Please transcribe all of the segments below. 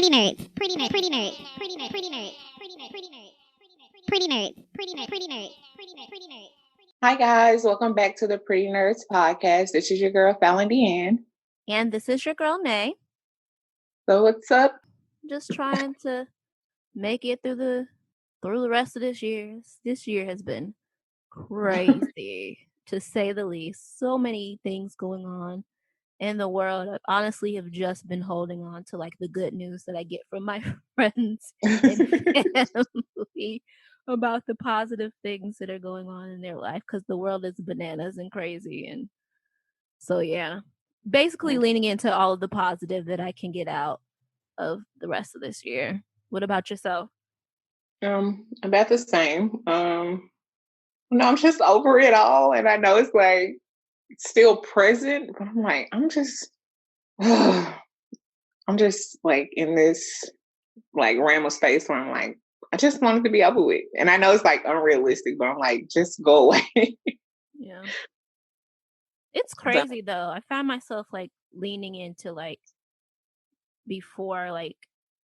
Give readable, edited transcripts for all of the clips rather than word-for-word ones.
Pretty Nerdz. Pretty Nerdz. Pretty Nerdz. Pretty Nerdz. Pretty Nerdz. Pretty Nerdz. Pretty Nerdz. Pretty Nerdz. Pretty Nerdz. Pretty Nerdz. Pretty Nerdz. Hi guys, welcome back to the Pretty Nerdz podcast. This is your girl Falan DeAnn. And this is your girl Nay. So what's up? Just trying to make it through the rest of this year. This year has been crazy to say the least. So many things going on in the world. I honestly have just been holding on to like the good news that I get from my friends and family about the positive things that are going on in their life, because the world is bananas and crazy. And so yeah, basically leaning into all of the positive that I can get out of the rest of this year. What about yourself? About the same. No, I'm just over it all, and I know it's like still present, but I'm like, I'm just like in this like realm of space where I'm like, I just want it to be over with. And I know it's like unrealistic, but I'm like, just go away. Yeah. It's crazy though. I found myself like leaning into like before, like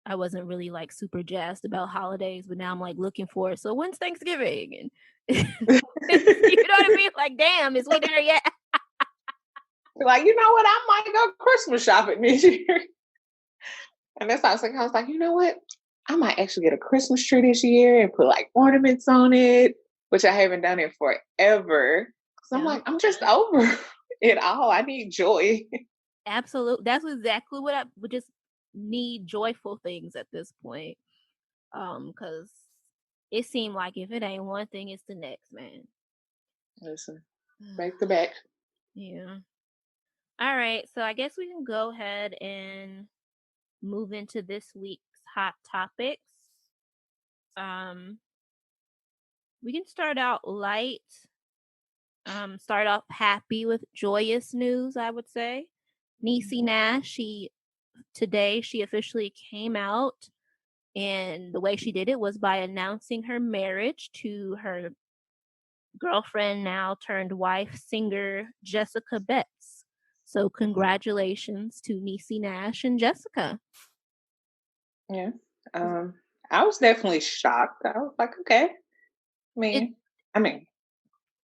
I wasn't really like super jazzed about holidays, but now I'm like looking forward. So when's Thanksgiving? And you know what I mean? Like, damn, is we there yet? Like, you know what? I might go Christmas shopping this year. And that's how I was like, you know what? I might actually get a Christmas tree this year and put like ornaments on it, which I haven't done it forever. So I'm like, I'm just over it all. I need joy. Absolutely. That's exactly what I would just need, joyful things at this point. Because it seemed like if it ain't one thing, it's the next, man. Listen, back to back. Yeah. All right. So I guess we can go ahead and move into this week's hot topics. We can start out light. Start off happy with joyous news, I would say. Niecy Nash, today she officially came out, and the way she did it was by announcing her marriage to her girlfriend, now turned wife, singer Jessica Betts. So congratulations to Niecy Nash and Jessica. Yeah. I was definitely shocked. I was like, okay.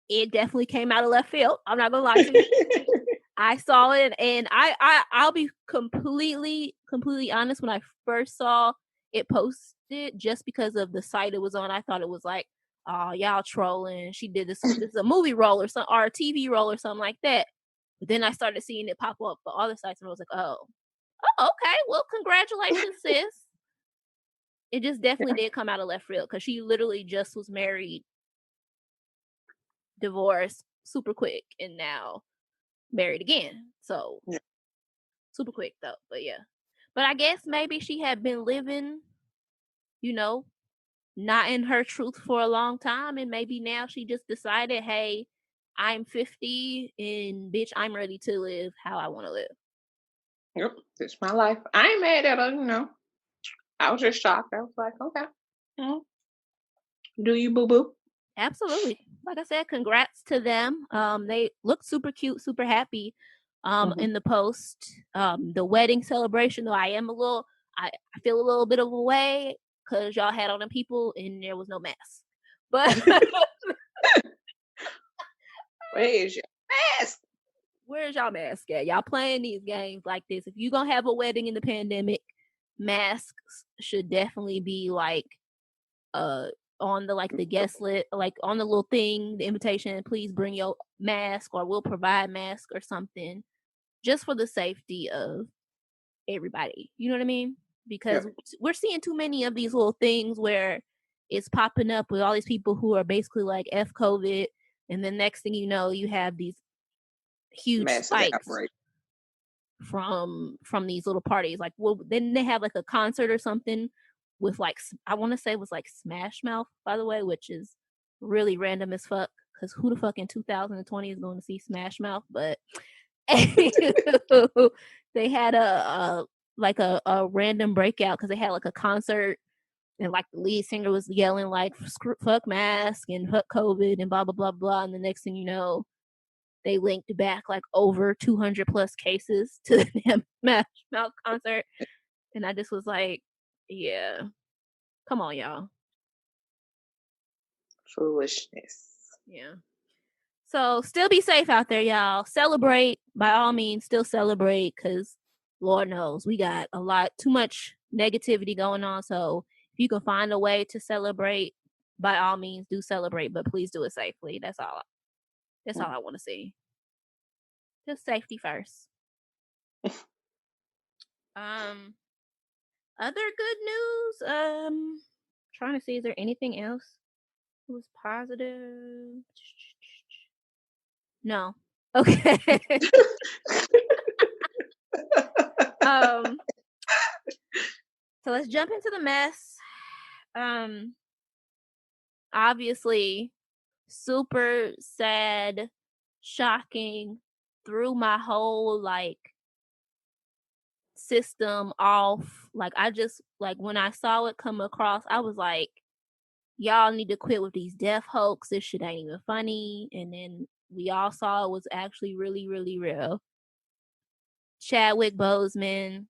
It definitely came out of left field. I'm not gonna lie to you. I saw it, and I'll be completely honest. When I first saw it posted, just because of the site it was on, I thought it was like, oh, y'all trolling. She did this is a movie role or something, or a TV role or something like that. But then I started seeing it pop up for other sites, and I was like, oh, okay. Well, congratulations, sis. It just definitely did come out of left field, because she literally just was married, divorced super quick, and now married again. So super quick though. But yeah. But I guess maybe she had been living, not in her truth for a long time, and maybe now she just decided, hey, I'm 50 and bitch, I'm ready to live how I want to live. Yep, it's my life. I ain't mad at her, I was just shocked. I was like, okay. Do you, boo-boo? Absolutely. Like I said, congrats to them. They look super cute, super happy in the post. The wedding celebration, though, I feel a little bit of a way because y'all had on them people and there was no mask. But where's your mask? Where's y'all mask at? Y'all playing these games like this. If you're gonna have a wedding in the pandemic, masks should definitely be like on the guest list, like on the little thing, the invitation, please bring your mask or we'll provide mask or something, just for the safety of everybody. You know what I mean? Because we're seeing too many of these little things where it's popping up with all these people who are basically like F COVID, and then next thing you know, you have these huge spikes from these little parties. Like, well, then they have like a concert or something with like, I want to say it was like Smash Mouth, by the way, which is really random as fuck, because who the fuck in 2020 is going to see Smash Mouth? But they had a random breakout because they had like a concert, and like the lead singer was yelling like fuck mask and fuck COVID and blah blah blah blah, and the next thing you know, they linked back like over 200 plus cases to the damn Smash Mouth concert. And I just was like, yeah, come on, y'all. Foolishness. Yeah. So still be safe out there, y'all. Celebrate, by all means, still celebrate, because Lord knows we got too much negativity going on. So if you can find a way to celebrate, by all means, do celebrate, but please do it safely. That's all I want to see. Just safety first. Other good news. Trying to see, is there anything else that was positive? No. Okay. So let's jump into the mess. Obviously, super sad, shocking, threw my whole system off. I just when I saw it come across, I was like, y'all need to quit with these death hoax. This shit ain't even funny. And then we all saw it was actually really, really real. Chadwick Boseman,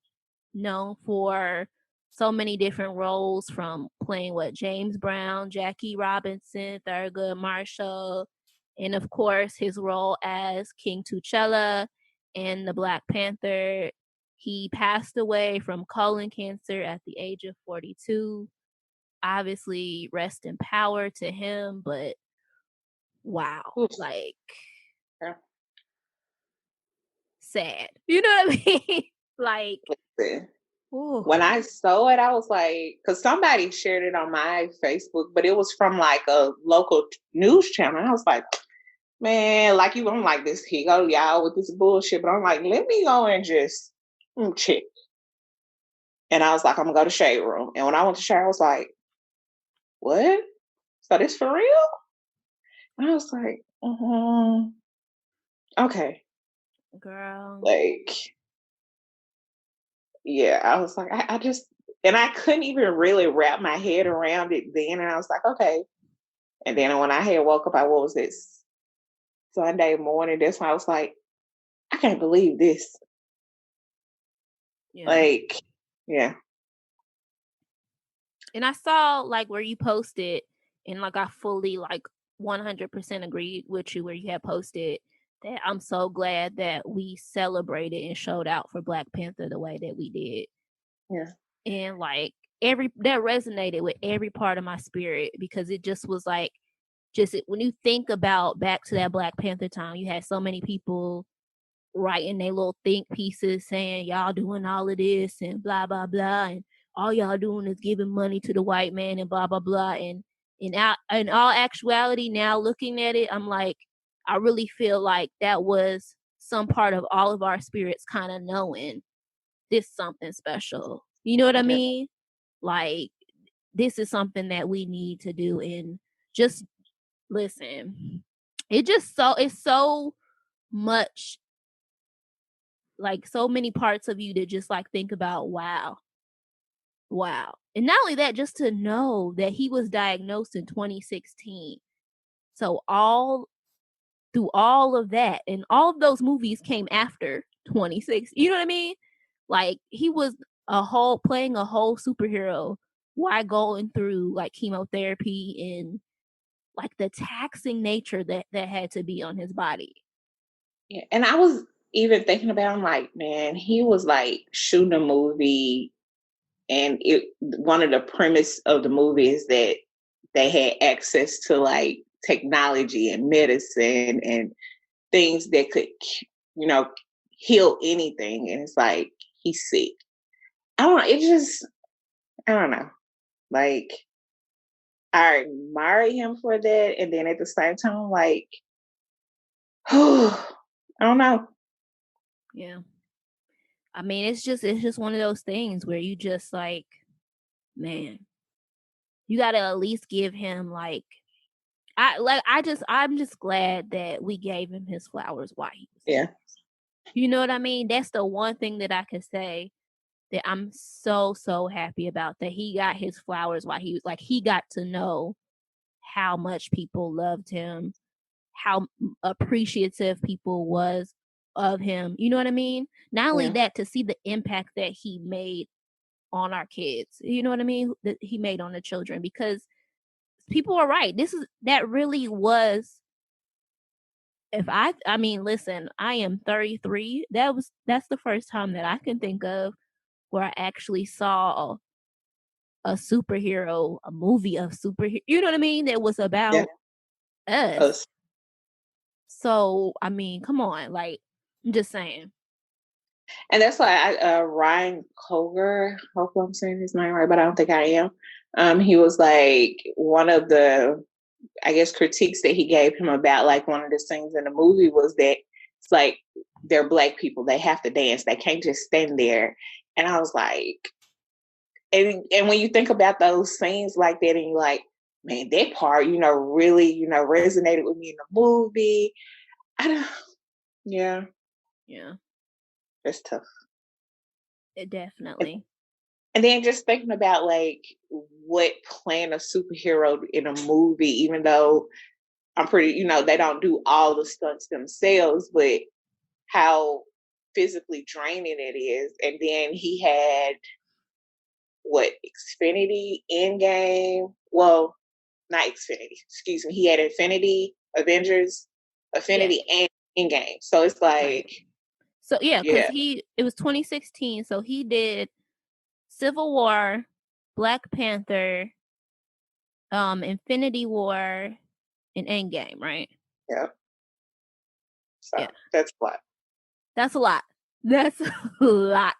known for so many different roles, from playing James Brown, Jackie Robinson, Thurgood Marshall, and of course his role as King T'Challa in the Black Panther. He passed away from colon cancer at the age of 42. Obviously, rest in power to him, but wow, Oof. Yeah. Sad. You know what I mean? Listen, when I saw it, I was like, because somebody shared it on my Facebook, but it was from a local news channel. And I was like, man, I'm like, this, he go y'all with this bullshit. But I'm like, let me go and just check. And I was like, I'm gonna go to Shade Room. And when I went to Shade, I was like, what? So this for real? And I was like, okay. Girl. Yeah, I was like, I just, and I couldn't even really wrap my head around it then. And I was like, okay. And then when I had woke up, what was this? Sunday morning. That's when I was like, I can't believe this. Yeah. Yeah. And I saw where you posted, and I fully 100% agreed with you where you had posted that I'm so glad that we celebrated and showed out for Black Panther the way that we did. Yeah. And that resonated with every part of my spirit, because it just was when you think about back to that Black Panther time, you had so many people writing their little think pieces saying y'all doing all of this and blah blah blah, and all y'all doing is giving money to the white man and blah blah blah. And in all actuality, now looking at it, I'm like, I really feel like that was some part of all of our spirits kind of knowing this something special. You know what I mean? This is something that we need to do. And just listen, it's so much, so many parts of you to just think about, wow. And not only that, just to know that he was diagnosed in 2016. So through all of that, and all of those movies came after 26. You know what I mean? He was playing a whole superhero while going through chemotherapy and the taxing nature that had to be on his body. Yeah. And I was even thinking about, I'm like, man, he was shooting a movie, and one of the premise of the movie is that they had access to technology and medicine and things that could, heal anything. And it's he's sick. I don't know. I admire him for that. And then at the same time, I don't know. Yeah. I mean, it's just one of those things where you just man, you got to at least give him I'm just glad that we gave him his flowers while he was there. You know what I mean? That's the one thing that I could say that I'm so happy about, that he got his flowers while he was he got to know how much people loved him, how appreciative people was of him. You know what I mean? Not only that, to see the impact that he made on our kids. You know what I mean? That he made on the children, because people are right. That really was. I mean, listen, I am 33. That's the first time that I can think of where I actually saw a superhero, a movie of superhero. You know what I mean? That was about us. So, I mean, come on, like, I'm just saying. And that's why Ryan Coogler, hopefully I'm saying his name right, but I don't think I am. He was like, one of the, I guess, critiques that he gave him about like one of the scenes in the movie was that it's like they're Black people, they have to dance, they can't just stand there. And I was like, and when you think about those scenes like that, and you're like, man, that part, really, resonated with me in the movie. Yeah. It's tough. It definitely. And then just thinking about like what playing a superhero in a movie, even though I'm pretty, they don't do all the stunts themselves, but how physically draining it is. And then he had Xfinity, Endgame. Well, not Xfinity, excuse me. He had Infinity, Avengers, Affinity, and Endgame. So it's like, right. So because it was 2016, so he did Civil War, Black Panther, Infinity War, and Endgame, right? Yeah. So that's a lot. That's a lot. That's a lot.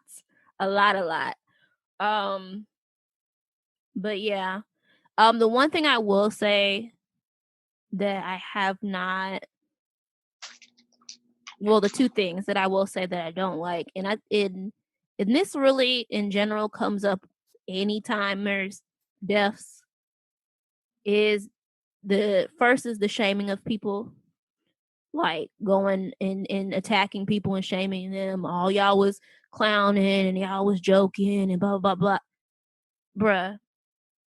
A lot. But yeah. The one thing I will say that I have not, well, the two things that I will say that I don't like, and this really in general comes up anytime there's deaths, is the shaming of people, like going and attacking people and shaming them. All y'all was clowning and y'all was joking and blah blah blah. Bruh,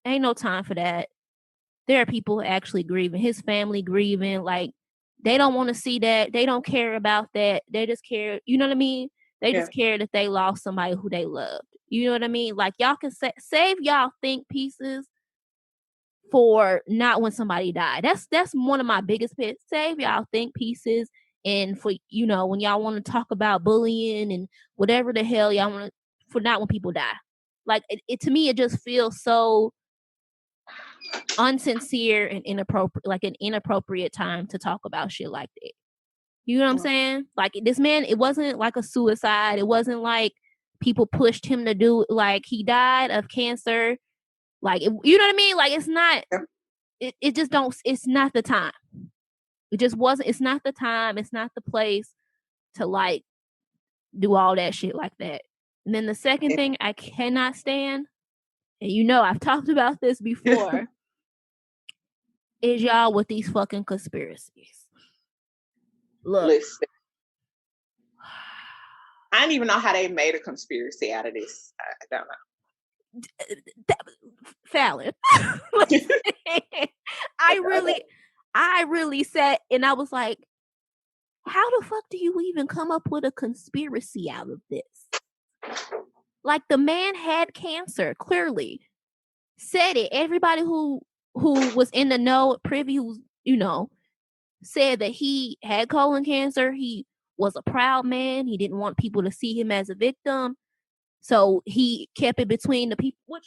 ain't no time for that. There are people actually grieving, his family grieving, like they don't want to see that. They don't care about that. They just care, you know what I mean? They just care that they lost somebody who they loved. You know what I mean? Like, y'all can save y'all think pieces for not when somebody died. That's one of my biggest pets. Save y'all think pieces, and for when y'all want to talk about bullying and whatever the hell y'all want to, for not when people die. Like it to me, it just feels so unsincere and inappropriate, like an inappropriate time to talk about shit like that. You know what I'm saying? Like, this man, it wasn't like a suicide. It wasn't like people pushed him to do, like, he died of cancer. Like, you know what I mean? Like, it's not, it just don't, it's not the time. It just wasn't, it's not the time. It's not the place to, like, do all that shit like that. And then the second thing I cannot stand, and I've talked about this before, is y'all with these fucking conspiracies. Look. Listen, I don't even know how they made a conspiracy out of this. I don't know. Falan. I really sat and I was like, how the fuck do you even come up with a conspiracy out of this? Like, the man had cancer, clearly. Said it. Everybody who was in the know, privy, who's, said that he had colon cancer. He was a proud man. He didn't want people to see him as a victim. So he kept it between the people, which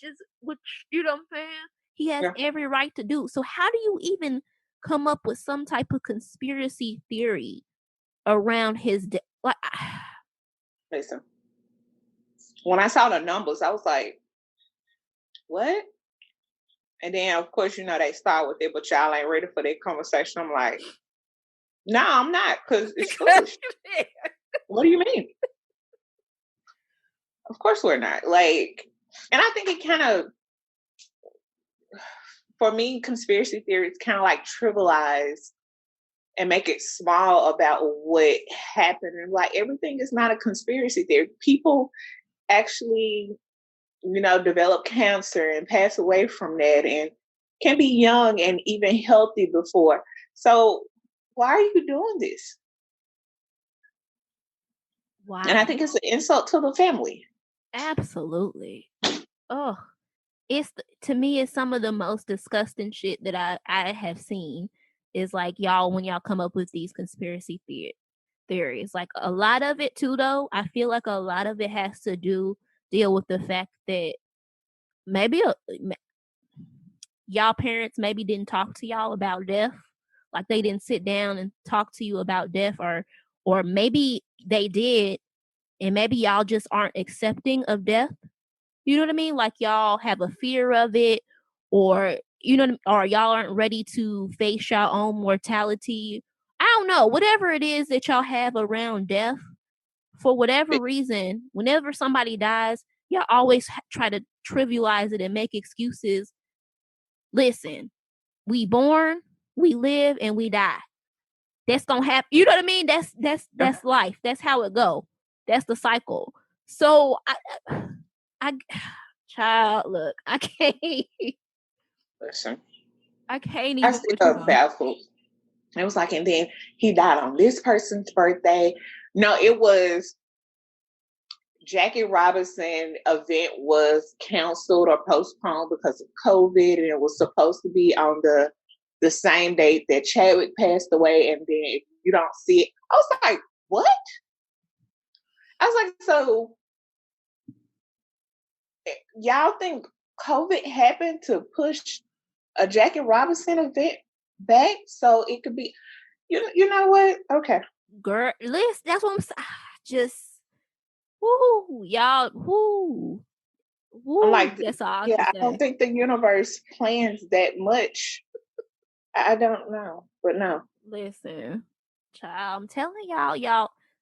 you know what I'm saying? He has every right to do. So how do you even come up with some type of conspiracy theory around his death? Like, listen, when I saw the numbers, I was like, what? And then, of course, they start with it, but y'all ain't ready for that conversation. I'm like, no, I'm not, because it's foolish. What do you mean? Of course we're not. Like, and I think it kind of, for me, conspiracy theories kind of like trivialize and make it small about what happened. And like, everything is not a conspiracy theory. People actually, develop cancer and pass away from that and can be young and even healthy before. So why are you doing this? Wow. And I think it's an insult to the family. Absolutely. oh, to me, it's some of the most disgusting shit that I have seen. Is like y'all when y'all come up with these conspiracy theories. Like a lot of it too, though. I feel like a lot of it has to deal with the fact that maybe y'all parents maybe didn't talk to y'all about death. Like they didn't sit down and talk to you about death, or maybe they did, and maybe y'all just aren't accepting of death. You know what I mean? Like y'all have a fear of it, or or y'all aren't ready to face your own mortality. I don't know. Whatever it is that y'all have around death, for whatever reason, whenever somebody dies, y'all always try to trivialize it and make excuses. Listen, we born, we live, and we die. That's gonna happen. You know what I mean? That's life. That's how it go. That's the cycle. So I child, look, I can't. Listen, I can't I even still with you. baffled. It was like, and then he died on this person's birthday. No, it was Jackie Robinson event was canceled or postponed because of COVID, and it was supposed to be on the same date that Chadwick passed away. And then if you don't see it, I was like, what? I was like, so y'all think COVID happened to push a Jackie Robinson event back so it could be, you know what? Okay. Girl, listen, that's what I'm saying. Just, whoo, y'all, whoo, I'm like, that's all I yeah, can I don't say. think the universe plans that much. I don't know, but no. Listen, child, I'm telling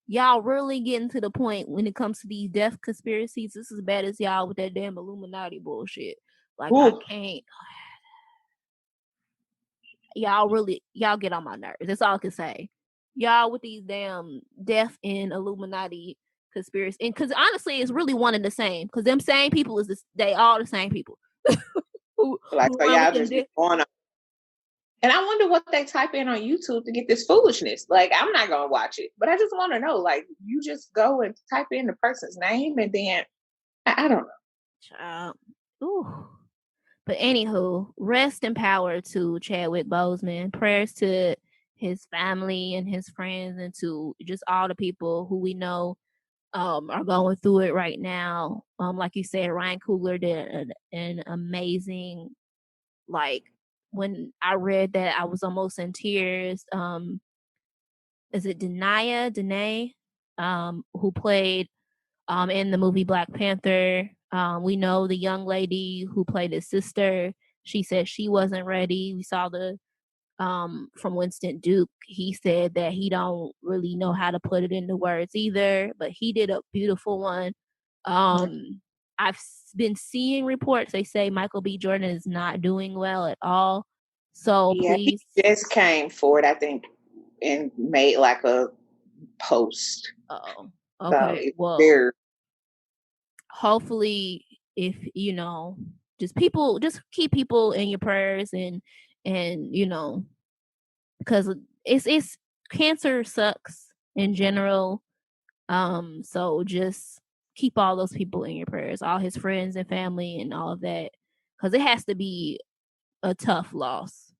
y'all really getting to the point when it comes to these death conspiracies. This is as bad as y'all with that damn Illuminati bullshit. Like, I Ooh. can't. Y'all get on my nerves. That's all I can say. Y'all with these damn death and Illuminati conspiracy, and because honestly, it's really one and the same. Because them same people they all the same people who Like, so run with y'all them just be going on. And I wonder what they type in on YouTube to get this foolishness. Like, I'm not going to watch it, but I just want to know, like, you just go and type in the person's name and then, I don't know. Ooh. But anywho, rest in power to Chadwick Boseman. Prayers to his family and his friends, and to just all the people who we know are going through it right now. Like you said, Ryan Coogler did an amazing, like, when I read that, I was almost in tears. Is it Danae, who played in the movie Black Panther? We know the young lady who played his sister. She said she wasn't ready. We saw from Winston Duke. He said that he don't really know how to put it into words either, but he did a beautiful one. I've been seeing reports. They say Michael B. Jordan is not doing well at all. So Yeah, please. he just came forward, I think, and made like a post. Oh, okay. So Well, hopefully, if just keep people in your prayers, and because it's cancer sucks in general. So just keep all those people in your prayers, all his friends and family and all of that, because it has to be a tough loss,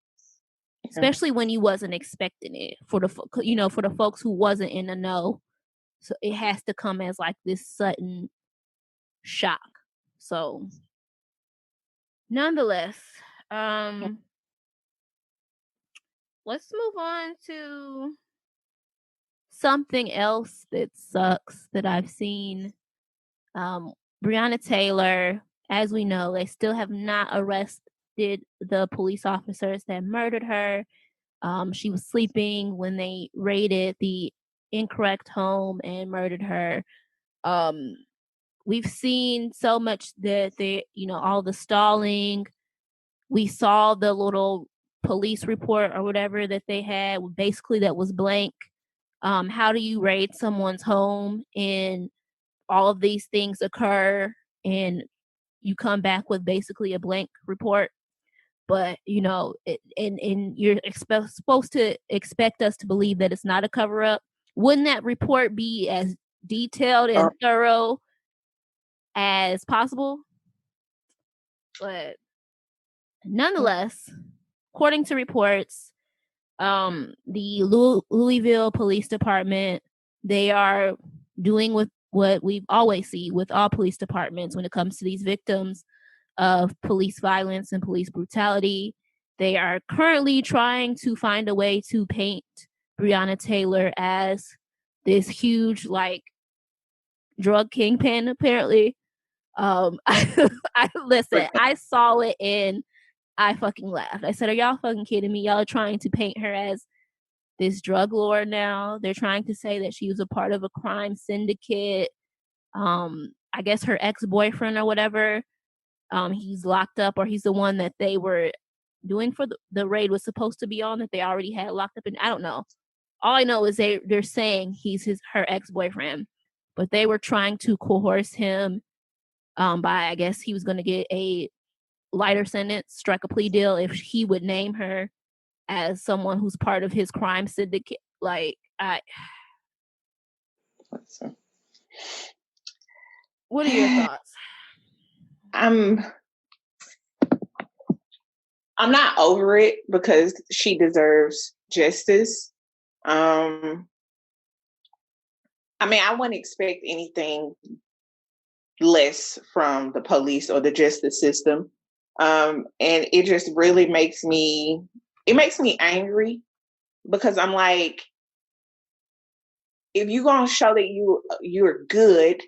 especially when you wasn't expecting it, for the folks who wasn't in the know. So it has to come as like this sudden shock. So nonetheless, let's move on to something else that sucks that I've seen. Breonna Taylor, as we know, they still have not arrested the police officers that murdered her. She was sleeping when they raided the incorrect home and murdered her. We've seen so much that all the stalling. We saw the little police report or whatever that they had, basically that was blank. How do you raid someone's home and all of these things occur and you come back with basically a blank report? But and you're supposed to expect us to believe that it's not a cover up. Wouldn't that report be as detailed and thorough as possible? But nonetheless, according to reports, the Louisville Police Department, they are doing with what we've always seen with all police departments when it comes to these victims of police violence and police brutality. They are currently trying to find a way to paint Breonna Taylor as this huge, like, drug kingpin, apparently. Listen, I saw it and I fucking laughed. I said, are y'all fucking kidding me? Y'all are trying to paint her as this drug lord now. They're trying to say that she was a part of a crime syndicate. I guess her ex-boyfriend or whatever, he's locked up, or he's the one that they were doing for the raid was supposed to be on, that they already had locked up. And I don't know. All I know is they're saying he's her ex-boyfriend, but they were trying to coerce him by, I guess he was going to get a lighter sentence, strike a plea deal if he would name her as someone who's part of his crime syndicate. Like, what are your thoughts? I'm not over it because she deserves justice. I mean, I wouldn't expect anything less from the police or the justice system. And it just really makes me angry, because I'm like, if you're going to show that you're good,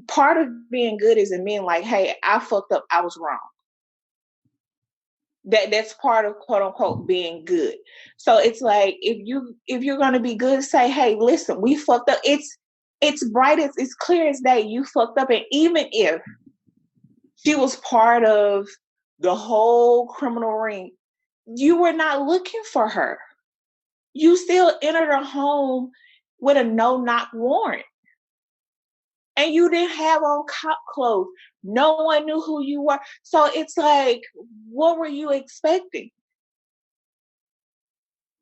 part of being good is admitting, like, hey, I fucked up, I was wrong. That's part of, quote unquote, being good. So it's like, if you're going to be good, say, hey, listen, we fucked up. It's bright, it's clear as day, you fucked up. And even if she was part of the whole criminal ring, you were not looking for her. You still entered her home with a no-knock warrant. And you didn't have on cop clothes. No one knew who you were. So it's like, what were you expecting?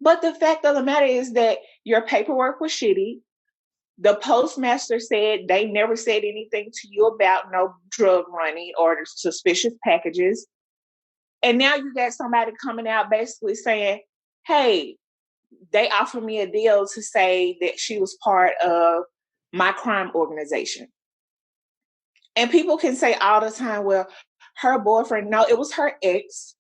But the fact of the matter is that your paperwork was shitty. The postmaster said they never said anything to you about no drug running or suspicious packages. And now you got somebody coming out basically saying, hey, they offered me a deal to say that she was part of my crime organization. And people can say all the time, well, her boyfriend, no, it was her ex.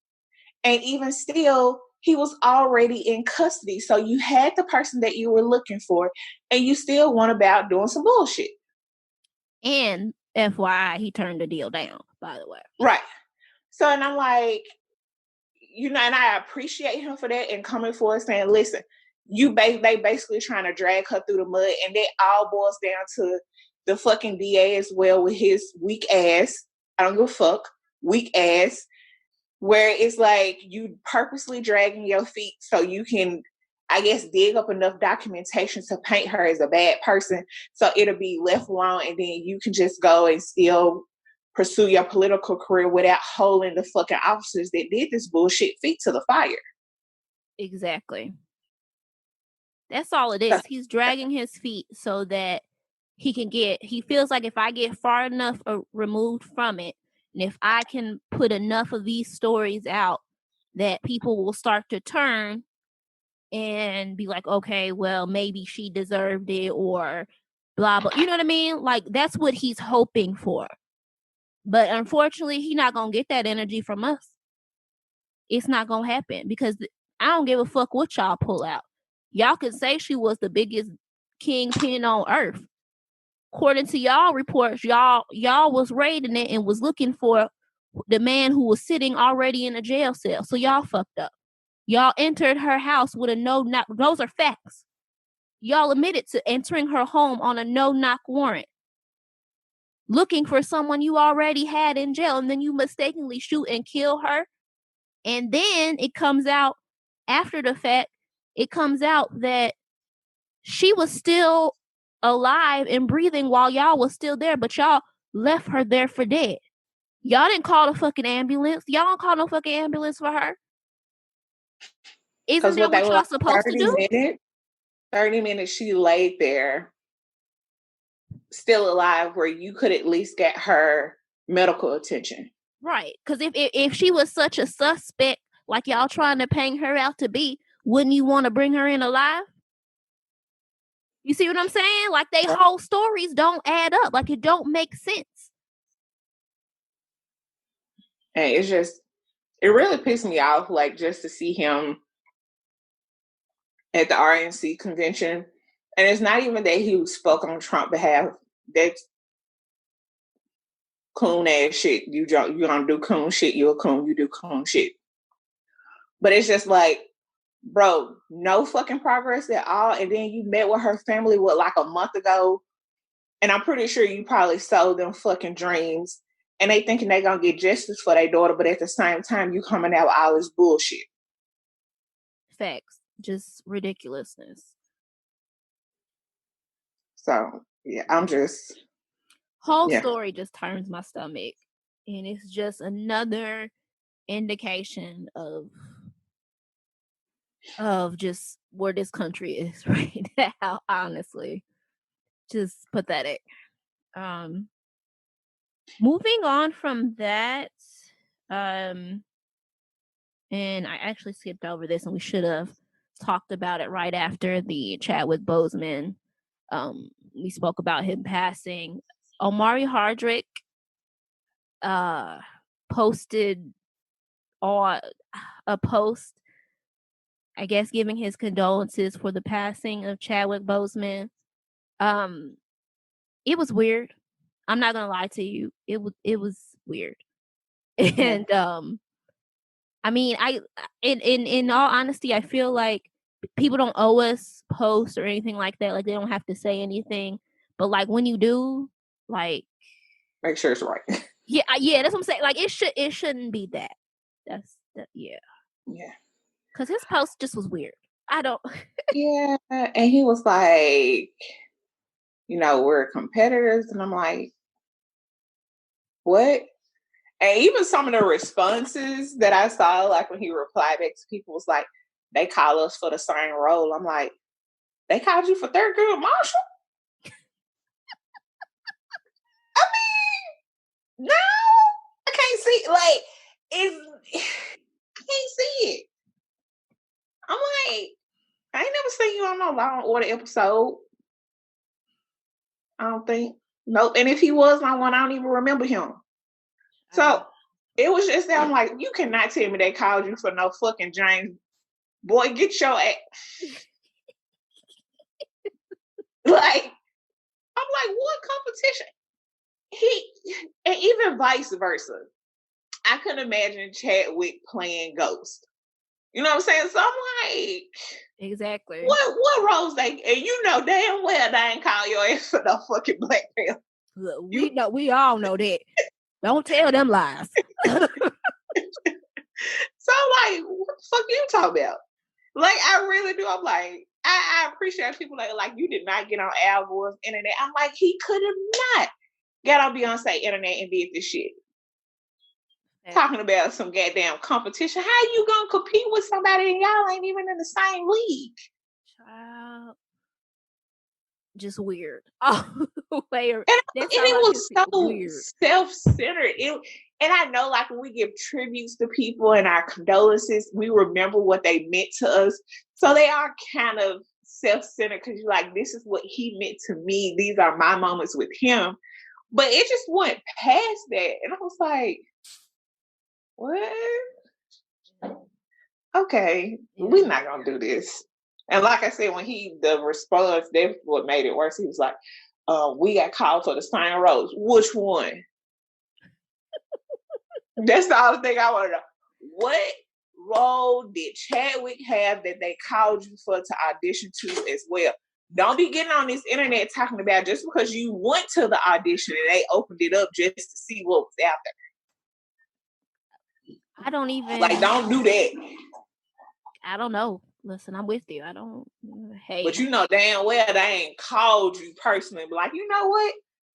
And even still, he was already in custody. So you had the person that you were looking for, and you still went about doing some bullshit. And FYI, he turned the deal down, by the way. Right. So, and I'm like, you know, and I appreciate him for that and coming forward saying, listen, they basically trying to drag her through the mud, and that all boils down to the fucking DA as well with his weak ass. I don't give a fuck. Weak ass. Where it's like you purposely dragging your feet so you can, I guess, dig up enough documentation to paint her as a bad person, so it'll be left alone, and then you can just go and still pursue your political career without holding the fucking officers that did this bullshit feet to the fire. Exactly. That's all it is. He's dragging his feet so that he feels like if I get far enough removed from it, and if I can put enough of these stories out, that people will start to turn and be like, okay, well, maybe she deserved it, or blah, blah. You know what I mean? Like, that's what he's hoping for. But unfortunately, he's not going to get that energy from us. It's not going to happen, because I don't give a fuck what y'all pull out. Y'all could say she was the biggest kingpin on earth. According to y'all reports, y'all was raiding it and was looking for the man who was sitting already in a jail cell. So y'all fucked up. Y'all entered her house with a no-knock. Those are facts. Y'all admitted to entering her home on a no-knock warrant, looking for someone you already had in jail, and then you mistakenly shoot and kill her. And then it comes out after the fact, it comes out that she was still alive and breathing while y'all was still there, but y'all left her there for dead. Y'all didn't call the fucking ambulance. Y'all don't call no fucking ambulance for her. Isn't that what y'all supposed to do? 30 minutes she laid there still alive, where you could at least get her medical attention. Right. Because if she was such a suspect, like y'all trying to paint her out to be, wouldn't you want to bring her in alive? You see what I'm saying? Like, they whole stories don't add up. Like, it don't make sense. And it's just, it really pissed me off, like, just to see him at the RNC convention. And it's not even that he spoke on Trump's behalf. That's coon ass shit. You gonna do coon shit, you're a coon, you do coon shit. But it's just like, bro, no fucking progress at all. And then you met with her family, like a month ago? And I'm pretty sure you probably sold them fucking dreams. And they thinking they gonna get justice for their daughter, but at the same time, you coming out with all this bullshit. Facts. Just ridiculousness. So, yeah, I'm just... Whole story just turns my stomach. And it's just another indication of just where this country is right now, honestly. Just pathetic. Moving on from that, and I actually skipped over this, and we should have talked about it right after the Chadwick Boseman. We spoke about him passing. Omari Hardrick posted on a post, I guess, giving his condolences for the passing of Chadwick Boseman. It was weird. I'm not gonna lie to you. It was weird. And I mean, in all honesty, I feel like people don't owe us posts or anything like that. Like, they don't have to say anything. But like, when you do, like, make sure it's right. Yeah, that's what I'm saying. Like, it shouldn't be that. Yeah. Because his post just was weird. I don't. Yeah, and he was like, we're competitors, and I'm like, what? And even some of the responses that I saw, like when he replied back to people, was like, they call us for the same role. I'm like, they called you for Thurgood Marshall? I mean, no, I can't see. Like, I can't see it. I'm like, I ain't never seen you on no Law and Order episode. I don't think. Nope. And if he was on one, I don't even remember him. So it was just that I'm like, you cannot tell me they called you for no fucking James. Boy, get your ass. Like, I'm like, what competition? And even vice versa. I couldn't imagine Chadwick playing Ghost. You know what I'm saying? So I'm like, exactly. What roles they? And you know damn well they ain't call your ass for no fucking Black Panther. We all know that. Don't tell them lies. So like, what the fuck you talking about? Like, I really do. I'm like, I appreciate people like you did not get on Al Gore's internet. I'm like, he could have not got on Beyonce internet and did this shit. Yeah. Talking about some goddamn competition. How you gonna compete with somebody and y'all ain't even in the same league? Child. Just weird. Oh, and it was so weird. Self-centered. And I know, like, when we give tributes to people and our condolences, we remember what they meant to us. So they are kind of self-centered because you're like, this is what he meant to me. These are my moments with him. But it just went past that. And I was like, what? Okay, we're not going to do this. And like I said, when the response, that's what made it worse. He was like, we got called for the same roles. Which one? That's the only thing I want to know. What role did Chadwick have that they called you for to audition to as well? Don't be getting on this internet talking about just because you went to the audition and they opened it up just to see what was out there. I don't even... Like, don't do that. I don't know. Listen, I'm with you. I don't... Hey. But you know damn well they ain't called you personally. But like, you know what?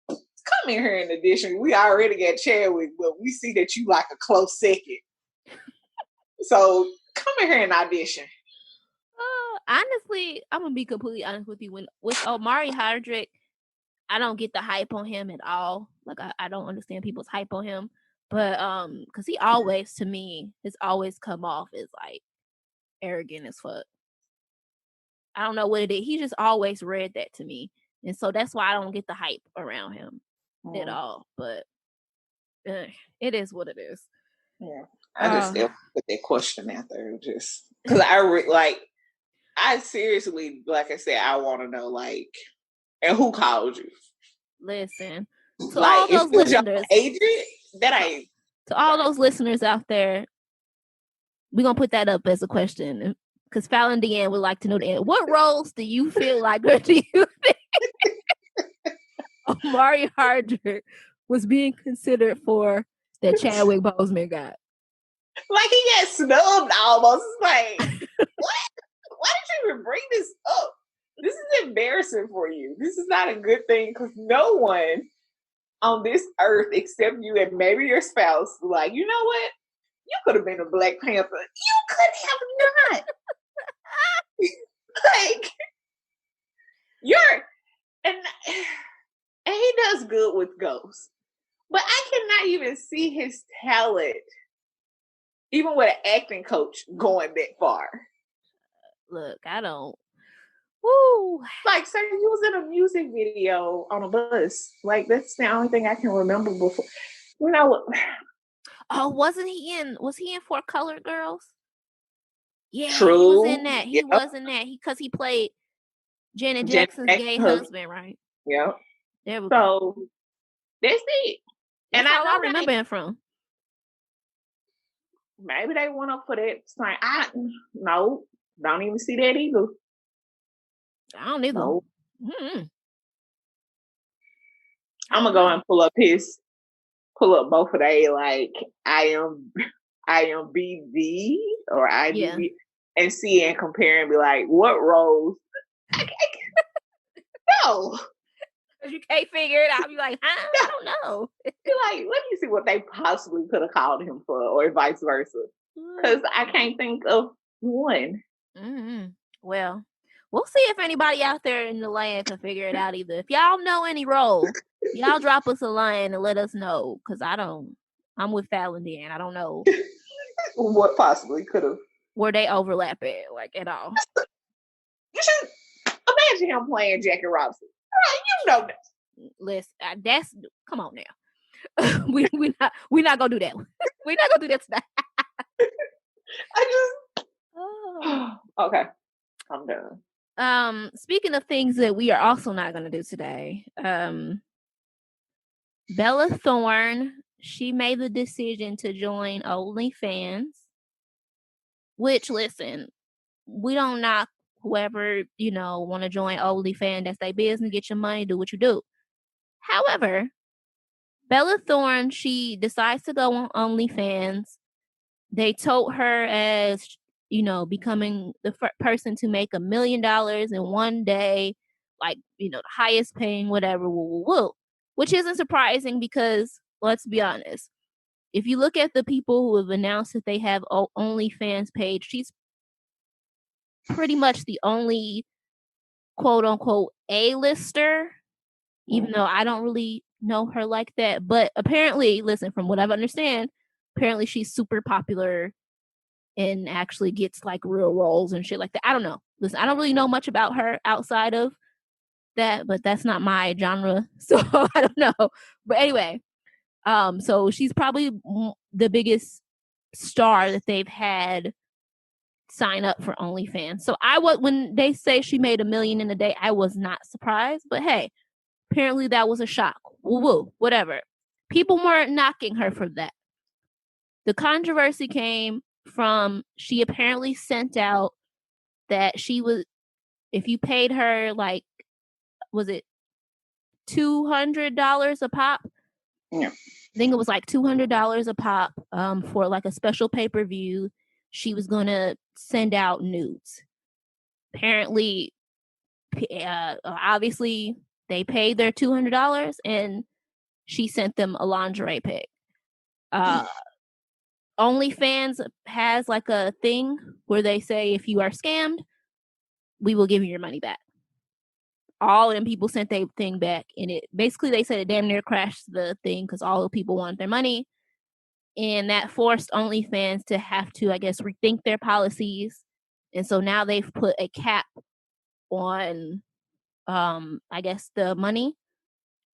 Come in here in addition. We already got Chadwick, but we see that you like a close second. So come in here and audition. Honestly, I'm gonna be completely honest with you. With Omari Hardrick, I don't get the hype on him at all. Like, I don't understand people's hype on him. But because he always, to me, has always come off as like arrogant as fuck. I don't know what it is. He just always read that to me, and so that's why I don't get the hype around him at all. But it is what it is. Yeah, I just put that question out there just because I seriously, like I said, I want to know, like, and who called you? Listen, to like, all those listeners, agent, that ain't. To all those listeners out there, we're gonna put that up as a question because Falan DeAnn would like to know the answer. What roles do you feel like, or do you think Omari Hardrick was being considered for that Chadwick Boseman got? Like, he got snubbed almost. It's like, what? Why did you even bring this up? This is embarrassing for you. This is not a good thing because no one on this earth except you and maybe your spouse, like, you know what? You could have been a Black Panther. You could have not. Like, and he does good with ghosts. But I cannot even see his talent, even with an acting coach, going that far. Look, I don't. Woo! Like, sir, he was in a music video on a bus. Like, that's the only thing I can remember before. You know what? Oh, was he in For Colored Girls? Yeah, True. he was in that. He was in that. Because he played Janet Jackson's gay husband, right? Yep. There we go. So that's it. That's all I remember him from. Maybe they went up for that. Like, no, don't even see that either. I don't either. No. I'm gonna go and pull up both of they, like, I am BD or IDB and see and compare and be like, what roles? No. You can't figure it out. You're like, I don't know. You're like, let me see what they possibly could have called him for, or vice versa. Because I can't think of one. Mm-hmm. Well, we'll see if anybody out there in the land can figure it out either. If y'all know any role, y'all drop us a line and let us know. Because I'm with Falan DeAnn. I don't know. What possibly could have. Where they overlap at, like, at all. You should imagine him playing Jackie Robinson. You know that. Listen, come on now. we're not gonna do that. We're not gonna do that tonight. Okay, I'm done. Speaking of things that we are also not gonna do today, Bella Thorne, she made the decision to join OnlyFans. Which, listen, we don't knock whoever, want to join OnlyFans. That's their business. Get your money, do what you do. However, Bella Thorne, she decides to go on OnlyFans. They told her as, becoming the person to make $1 million in one day, like, the highest paying, whatever, which isn't surprising because, let's be honest, if you look at the people who have announced that they have OnlyFans page, she's pretty much the only quote unquote A-lister, even though I don't really know her like that. But apparently, listen, from what I understand, apparently she's super popular and actually gets like real roles and shit like that. I don't know. Listen, I don't really know much about her outside of that, but that's not my genre. So I don't know. But anyway, so she's probably the biggest star that they've had sign up for OnlyFans. So when they say she made $1 million in a day, I was not surprised. But hey, apparently that was a shock. Woo, whatever. People weren't knocking her for that. The controversy came from she apparently sent out that if you paid her, like, was it $200 a pop? Yeah. I think it was like $200 a pop for like a special pay-per-view. She was going to send out nudes. Apparently, obviously, they paid their $200 and she sent them a lingerie pic. OnlyFans has like a thing where they say if you are scammed, we will give you your money back. All of them people sent their thing back, and it basically they said it damn near crashed the thing because all the people wanted their money. And that forced OnlyFans to have to, I guess, rethink their policies. And so now they've put a cap on, I guess, the money.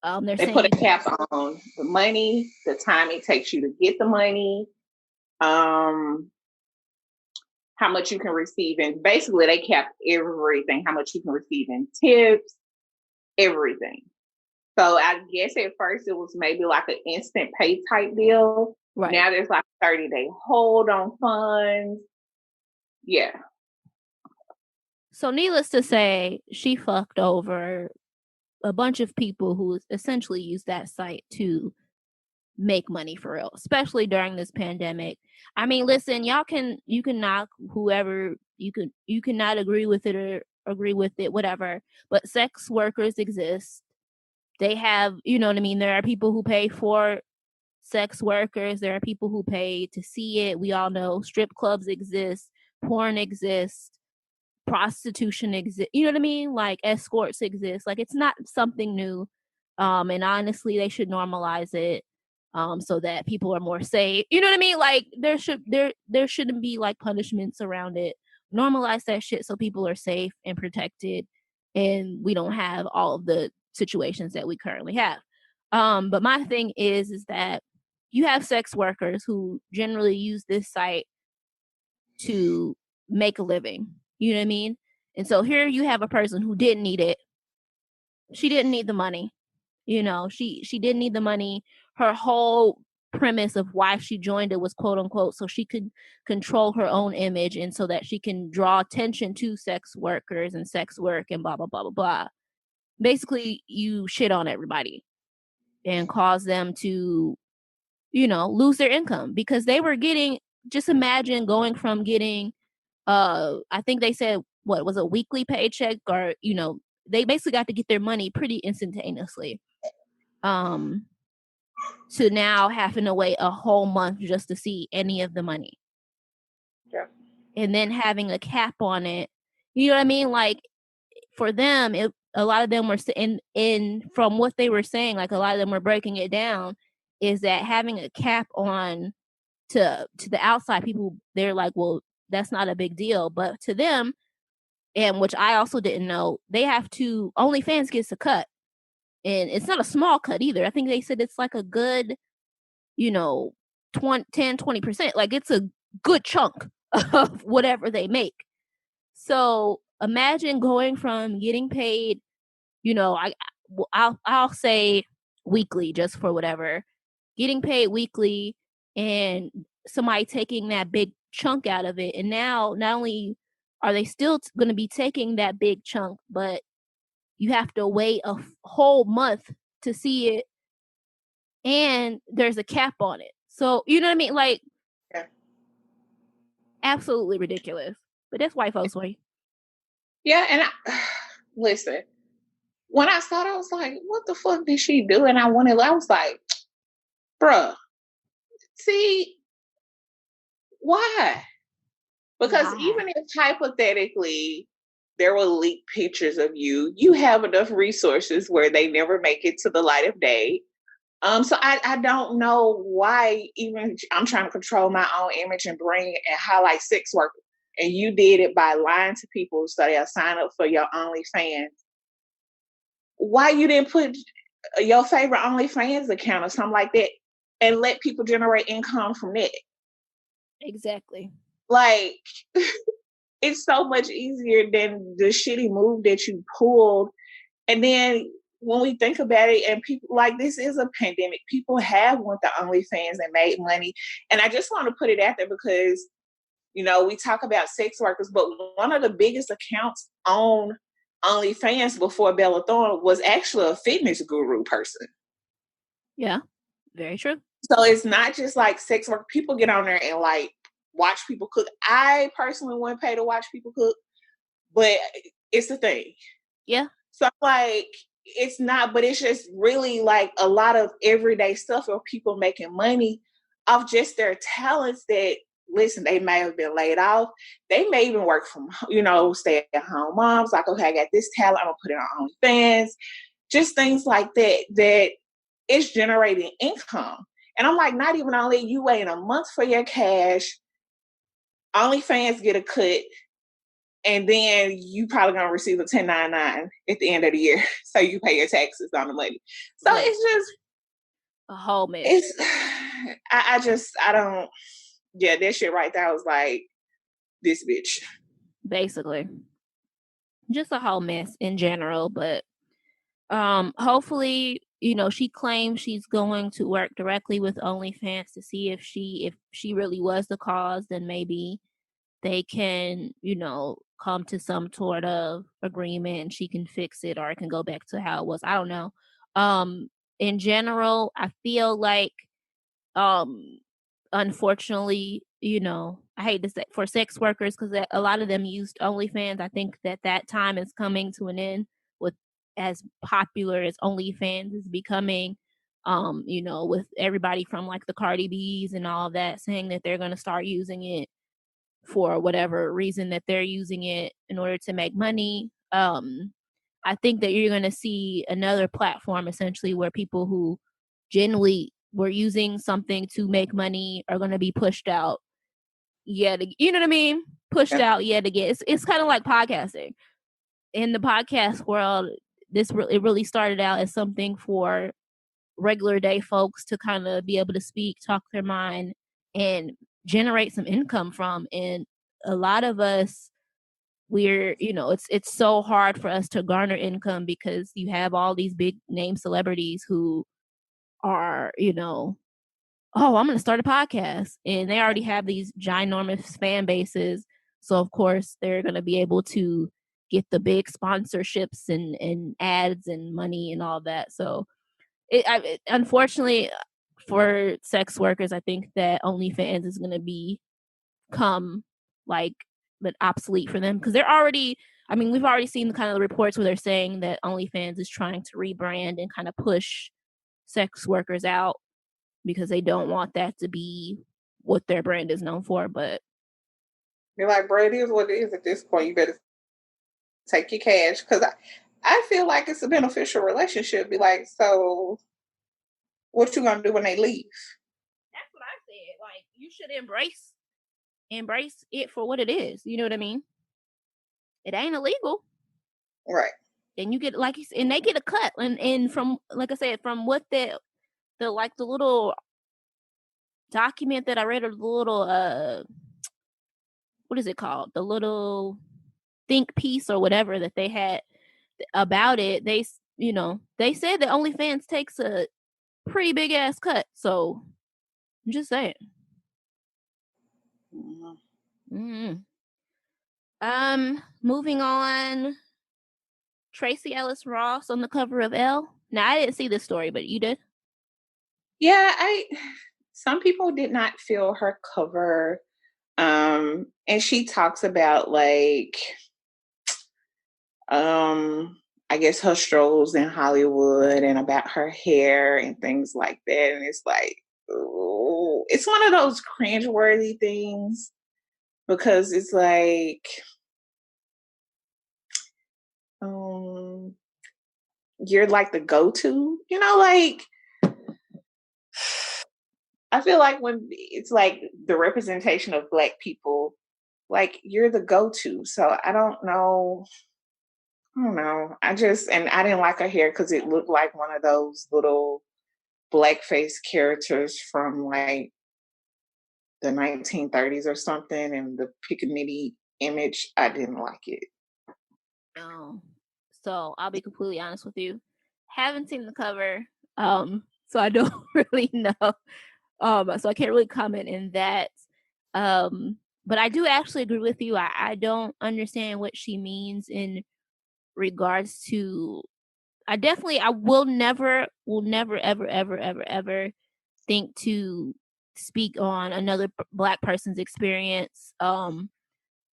They're They saying put a cap on the money, the time it takes you to get the money, how much you can receive. And basically, they cap everything, how much you can receive in tips, everything. So I guess at first it was maybe like an instant pay type deal. Right. Now there's like a 30-day hold on funds. Yeah. So needless to say, she fucked over a bunch of people who essentially use that site to make money for real, especially during this pandemic. I mean, listen, you can knock whoever, you can not agree with it or agree with it, whatever, but sex workers exist. They have, you know what I mean? There are people who pay for sex workers. There are people who pay to see it. We all know strip clubs exist, porn exists, prostitution exists. You know what I mean? Like escorts exist. Like it's not something new. And honestly, they should normalize it so that people are more safe. You know what I mean? Like there shouldn't be like punishments around it. Normalize that shit so people are safe and protected, and we don't have all of the situations that we currently have. But my thing is that you have sex workers who generally use this site to make a living. You know what I mean? And so here you have a person who didn't need it. She didn't need the money. You know, she didn't need the money. Her whole premise of why she joined it was quote unquote so she could control her own image and so that she can draw attention to sex workers and sex work and blah blah blah blah blah. Basically, you shit on everybody and cause them to, you know, lose their income because they were getting, just imagine going from getting I think they said what was a weekly paycheck, or you know, they basically got to get their money pretty instantaneously. To now having to wait a whole month just to see any of the money. Yeah. And then having a cap on it. You know what I mean? Like for them, a lot of them were in from what they were saying, like a lot of them were breaking it down, is that having a cap on to the outside people, they're like, well, that's not a big deal. But to them, and which I also didn't know, they have to, OnlyFans gets a cut. And it's not a small cut either. I think they said it's like a good, you know, 10-20%. Like it's a good chunk of whatever they make. So imagine going from getting paid, you know, I'll say weekly just for whatever, getting paid weekly and somebody taking that big chunk out of it. And now not only are they still going to be taking that big chunk, but you have to wait a whole month to see it. And there's a cap on it. So, you know what I mean? Like, yeah. Absolutely ridiculous. But that's white folks way. Yeah, and listen, when I saw it, I was like, what the fuck did she do? And I was like, bruh, see, why? Because even if hypothetically there were leaked pictures of you, you have enough resources where they never make it to the light of day. So I don't know why even I'm trying to control my own image and bring and highlight sex work. And you did it by lying to people so they'll sign up for your OnlyFans. Why you didn't put your favorite OnlyFans account or something like that and let people generate income from that? Exactly. Like, it's so much easier than the shitty move that you pulled. And then when we think about it, and people like, this is a pandemic, people have went to OnlyFans and made money. And I just want to put it out there because, you know, we talk about sex workers, but one of the biggest accounts on OnlyFans before Bella Thorne was actually a fitness guru person. Yeah, very true. So it's not just like sex work. People get on there and like watch people cook. I personally wouldn't pay to watch people cook, but it's the thing. Yeah. So like, it's not, but it's just really like a lot of everyday stuff of people making money off just their talents that, listen, they may have been laid off. They may even work from, you know, stay at home moms. Like, okay, I got this talent. I'm going to put it on OnlyFans. Just things like that, that it's generating income. And I'm like, not even only you waiting a month for your cash, OnlyFans get a cut, and then you probably gonna receive a 1099 at the end of the year, so you pay your taxes on the money. So Right. it's just a whole mess. it's I don't. Yeah, that shit right there was like, this bitch. Basically, just a whole mess in general. But hopefully, you know, she claims she's going to work directly with OnlyFans to see if she really was the cause. Then maybe they can, you know, come to some sort of agreement and she can fix it, or it can go back to how it was. I don't know. In general, I feel like unfortunately, you know, I hate to say for sex workers, because a lot of them used OnlyFans. I think that time is coming to an end with as popular as OnlyFans is becoming. You know, with everybody from like the Cardi B's and all of that saying that they're going to start using it for whatever reason that they're using it in order to make money. I think that you're going to see another platform essentially where people who genuinely were using something to make money are going to be pushed out yet. You know what I mean? Pushed out yet again. It's kind of like podcasting. In the podcast world, it really started out as something for regular day folks to kind of be able to speak, talk their mind, and generate some income from. And a lot of us, we're, you know, it's so hard for us to garner income because you have all these big name celebrities who are, you know, oh, I'm going to start a podcast, and they already have these ginormous fan bases. So of course they're going to be able to get the big sponsorships and ads and money and all that. So unfortunately for sex workers, I think that OnlyFans is going to become like but obsolete for them, because they're already, I mean, we've already seen the kind of the reports where they're saying that OnlyFans is trying to rebrand and kind of push sex workers out because they don't want that to be what their brand is known for. But you're like, bro, it is what it is at this point. You better take your cash, because I feel like it's a beneficial relationship. Be like, so what you gonna do when they leave? That's what I said. Like, you should embrace it for what it is. You know what I mean? It ain't illegal, right? And you get, like you said, and they get a cut. And from, like I said, from what the like the little document that I read, or the little what is it called? The little think piece or whatever that they had about it. They, you know, they said that OnlyFans takes a pretty big ass cut. So I'm just saying. Mm-hmm. Moving on. Tracy Ellis Ross on the cover of Elle. Now, I didn't see this story, but you did? Yeah, some people did not feel her cover. And she talks about like I guess her struggles in Hollywood and about her hair and things like that. And it's like, ooh, it's one of those cringeworthy things, because it's like, you're like the go-to, you know, like, I feel like when it's like the representation of Black people, like you're the go-to. So I don't know. I didn't like her hair because it looked like one of those little blackface characters from like the 1930s or something, and the pickaninny image, I didn't like it. Oh, so I'll be completely honest with you. Haven't seen the cover, so I don't really know. So I can't really comment in that. But I do actually agree with you. I don't understand what she means in regards to. I will never, ever think to speak on another Black person's experience.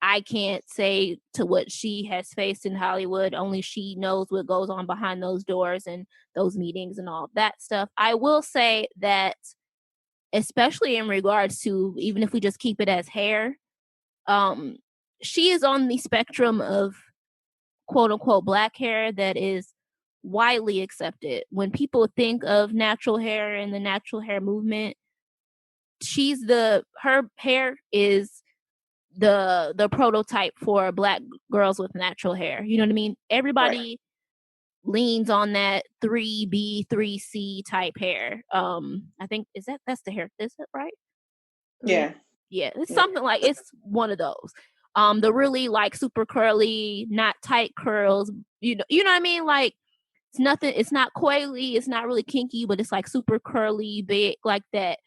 I can't say to what she has faced in Hollywood. Only she knows what goes on behind those doors and those meetings and all that stuff. I will say that, especially in regards to, even if we just keep it as hair, she is on the spectrum of quote unquote Black hair that is widely accepted. When people think of natural hair and the natural hair movement, her hair is the prototype for Black girls with natural hair. You know what I mean? Everybody leans on that 3B, 3C type hair. I think that's the hair. Is it right? Yeah. Yeah, it's something like, it's one of those. The really like super curly, not tight curls. You know what I mean? Like, it's not coily, it's not really kinky, but it's like super curly, big, like that.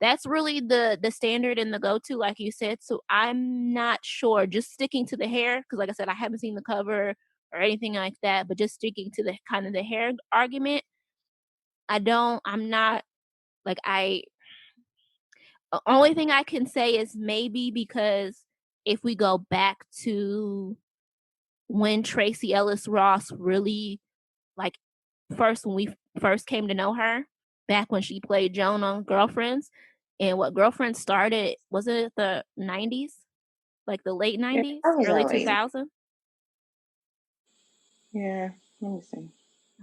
That's really the standard and the go-to, like you said. So I'm not sure. Just sticking to the hair, because like I said, I haven't seen the cover or anything like that, but just sticking to the kind of the hair argument, I'm not like, the only thing I can say is maybe because if we go back to when Tracee Ellis Ross really, like, when we first came to know her, back when she played Joan on Girlfriends, and what Girlfriends started, was it the 90s? Like the late 90s, early 2000s? Yeah, let me see.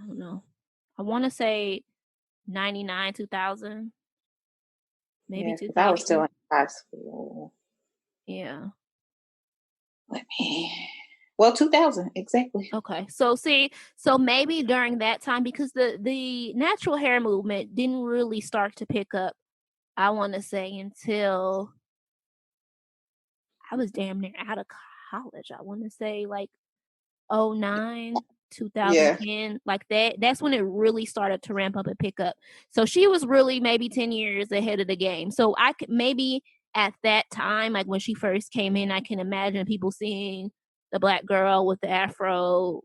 I don't know. I want to say 99, 2000. Maybe 2000. I was still in high school. Yeah. 2000, exactly. Okay. So maybe during that time, because the natural hair movement didn't really start to pick up, I want to say, until I was damn near out of college. I want to say like 09, 2010, like that. That's when it really started to ramp up and pick up. So she was really maybe 10 years ahead of the game. So I could maybe at that time, like when she first came in, I can imagine people seeing the Black girl with the afro,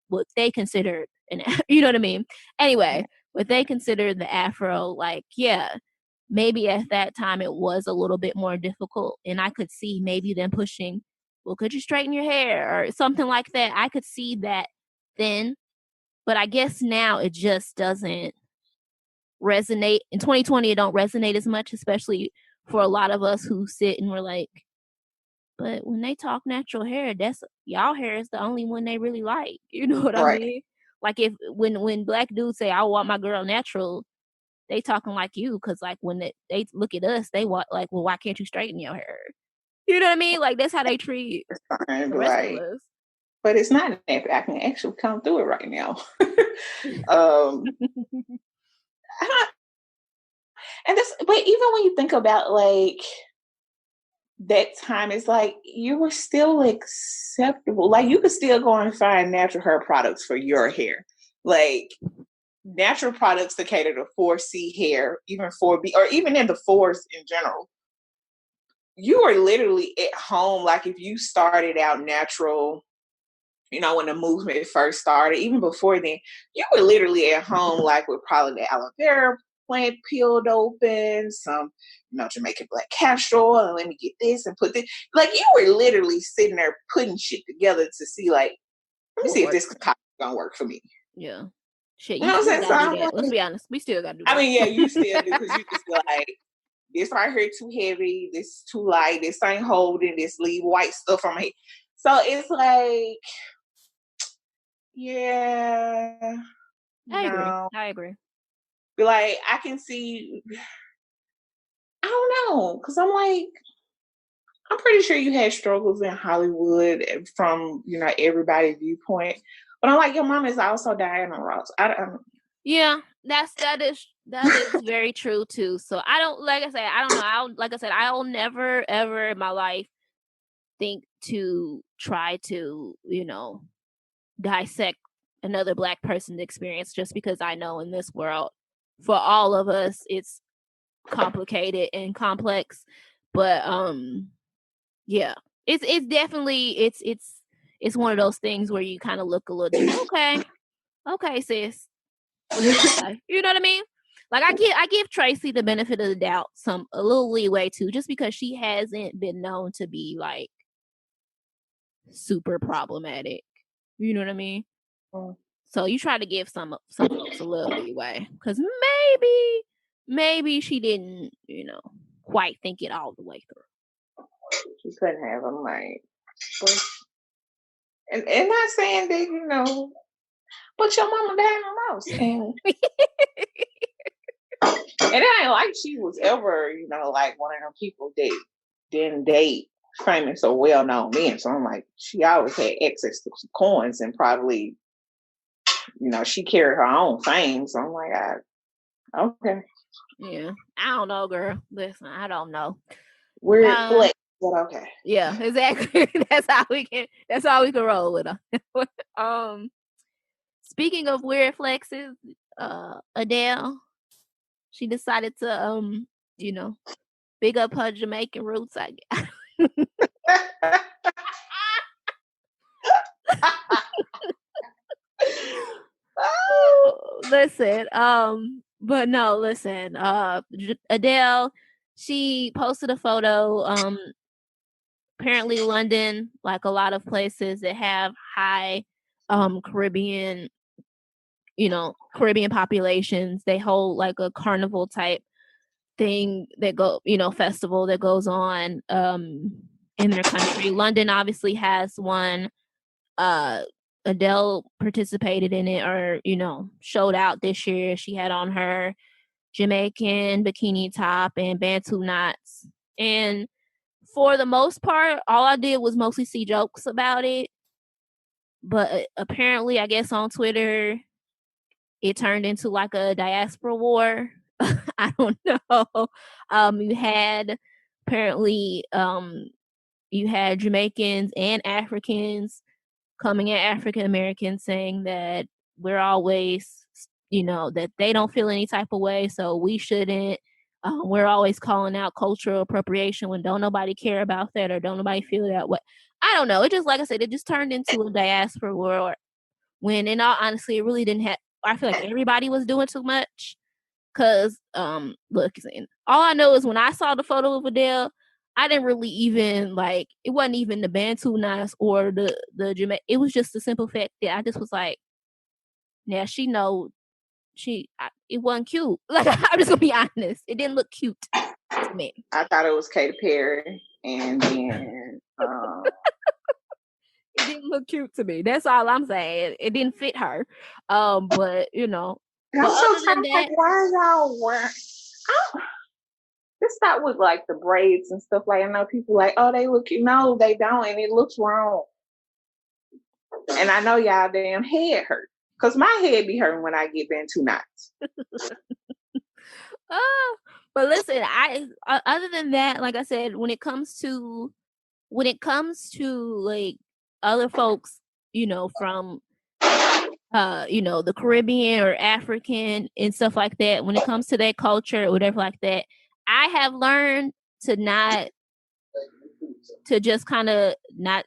what they considered you know what I mean? Anyway, what they considered the afro, like, yeah, maybe at that time it was a little bit more difficult, and I could see maybe them pushing, well, could you straighten your hair or something like that? I could see that then, but I guess now it just doesn't resonate. In 2020, it don't resonate as much, especially for a lot of us who sit and we're like, but when they talk natural hair, that's y'all hair is the only one they really like. You know what I mean? Like, when Black dudes say, I want my girl natural, they talking like you, because like when they look at us, they want like, well, why can't you straighten your hair? You know what I mean? Like, that's how they treat the rest of us. But it's not that I can actually come through it right now. But even when you think about like that time, it's like you were still acceptable. Like, you could still go and find natural hair products for your hair. Like, natural products to cater to 4C hair, even 4B, or even in the 4s in general. You are literally at home. Like, if you started out natural, when the movement first started, even before then, you were literally at home, like with probably the aloe vera plant peeled open, some, Jamaican black castor oil, and let me get this and put this. Like, you were literally sitting there putting shit together to see, like, let me see if this concoction is going to work for me. Yeah. Shit, you still gotta do that. Let's be honest. We still gotta do that. I mean, yeah, you still do, because you just be like, this right here too heavy, this too light, this ain't holding, this leave white stuff on my head. So it's like, yeah. I agree. But like, I can see, I don't know, because I'm pretty sure you had struggles in Hollywood from, everybody's viewpoint. But I'm like, your mom is also Diana Ross. Yeah, that is very true too. So I don't, like I said, I don't know. I'll never ever in my life think to try to, dissect another Black person's experience, just because I know in this world, for all of us, it's complicated and complex. But yeah, it's definitely it's one of those things where you kind of look a little, okay, sis. Okay. You know what I mean? Like, I give Tracee the benefit of the doubt, a little leeway too, just because she hasn't been known to be like super problematic. You know what I mean? So you try to give some folks a little leeway, because maybe she didn't, quite think it all the way through. She couldn't have. I'm like, and not saying that, But your mama died in the house. And it ain't like she was ever, like one of them people that didn't date famous or well-known men. So I'm like, she always had access to some coins and probably, she carried her own fame. So I'm like, okay. Yeah. I don't know, girl. Listen, I don't know. Weird flex, but okay. Yeah, exactly. That's how we can roll with her. Speaking of weird flexes, Adele, she decided to big up her Jamaican roots, I guess. Listen, but no, listen. Adele, she posted a photo. Apparently London, like a lot of places that have high Caribbean populations, they hold like a carnival type thing that festival that goes on in their country. London obviously has one. Adele participated in it, or showed out this year. She had on her Jamaican bikini top and Bantu knots, and for the most part, all I did was mostly see jokes about it. But apparently, I guess on Twitter, it turned into like a diaspora war. I don't know. You had apparently you had Jamaicans and Africans coming at African Americans saying that we're always, that they don't feel any type of way, so we shouldn't. We're always calling out cultural appropriation when don't nobody care about that or don't nobody feel that way. I don't know. It just, like I said, it just turned into a diaspora war when, in all honesty, it really didn't have. I feel like everybody was doing too much. Cause look, all I know is when I saw the photo of Adele, I didn't really even like. It wasn't even the Bantu knots or the Jamaican. It was just the simple fact that I just was like, yeah, she know. It wasn't cute. Like, I'm just gonna be honest. It didn't look cute to me. I thought it was Katy Perry, and then it didn't look cute to me. That's all I'm saying. It didn't fit her. But I'm so tired. Like, why are y'all wearing? Let's start with like the braids and stuff. Like, I know people like, oh, they look cute. No, they don't, and it looks wrong. And I know y'all damn head hurt. Because my head be hurting when I get Bantu knots. But listen, other than that, like I said, when it comes to like other folks, from the Caribbean or African and stuff like that, when it comes to their culture or whatever like that, I have learned to just kind of not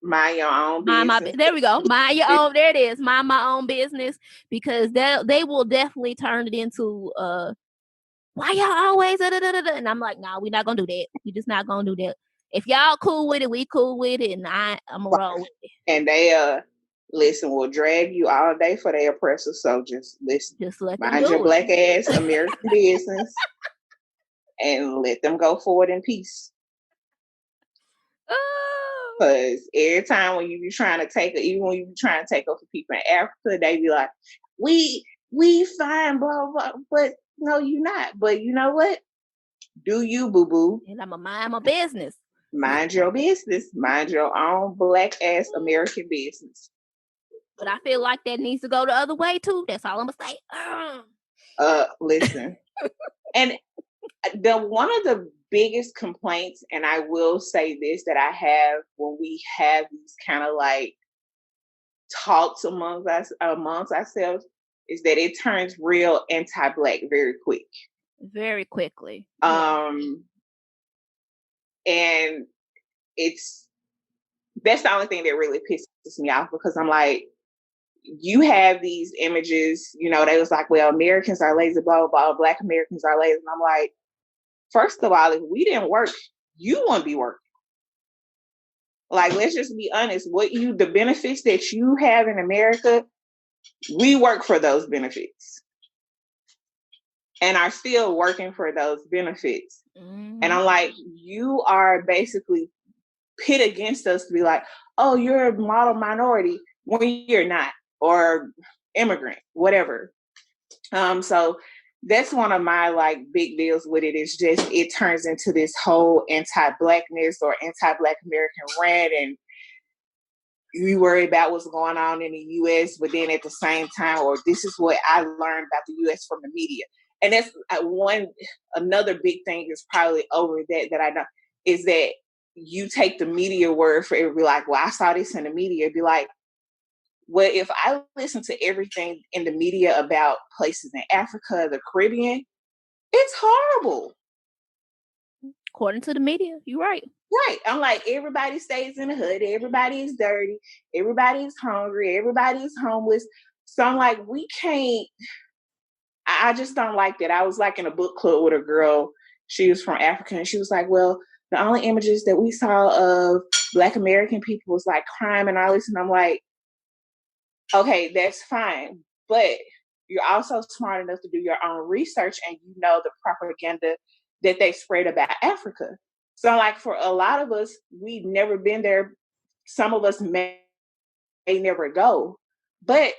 mind your own business. There we go. Mind your own. There it is. Mind my own business, because they will definitely turn it into why y'all always and I'm like, nah, we're not gonna do that. We just not gonna do that. If y'all cool with it, we cool with it, and I'm gonna roll with it. And they listen, will drag you all day for their oppressors. So just listen. Just let mind your black ass American business and let them go forward in peace. Because every time when you be trying to take over people in Africa, they be like, we fine, blah, blah, but no, you're not. But you know what? Do you, boo-boo. And I'm going to mind my business. Mind your business. Mind your own black ass American business. But I feel like that needs to go the other way too. That's all I'm going to say. Listen. And one of the biggest complaints, and I will say this, that I have when we have these kind of like talks amongst ourselves, is that it turns real anti-black very quick. Very quickly. And that's the only thing that really pisses me off, because I'm like, you have these images, they was like, well, Americans are lazy, blah, blah, blah, Black Americans are lazy. And I'm like, first of all, if we didn't work, you wouldn't be working. Like, let's just be honest. The benefits that you have in America, we work for those benefits and are still working for those benefits. Mm-hmm. And I'm like, you are basically pit against us to be like, oh, you're a model minority when you're not. Or immigrant, whatever. So that's one of my like big deals with it. Is just it turns into this whole anti-blackness or anti-Black American rant, and you worry about what's going on in the U.S., but then at the same time, or this is what I learned about the U.S. from the media. And that's another big thing is probably over that I know is that you take the media word for it. Be like, well, I saw this in the media. Be like, well, if I listen to everything in the media about places in Africa, the Caribbean, it's horrible. According to the media, you're right. Right. I'm like, everybody stays in the hood. Everybody is dirty. Everybody is hungry. Everybody is homeless. So I'm like, we can't. I just don't like that. I was like in a book club with a girl. She was from Africa, and she was like, well, the only images that we saw of Black American people was like crime and all this. And I'm like, okay, that's fine. But you're also smart enough to do your own research, and you know the propaganda that they spread about Africa. So like for a lot of us, we've never been there. Some of us may never go, but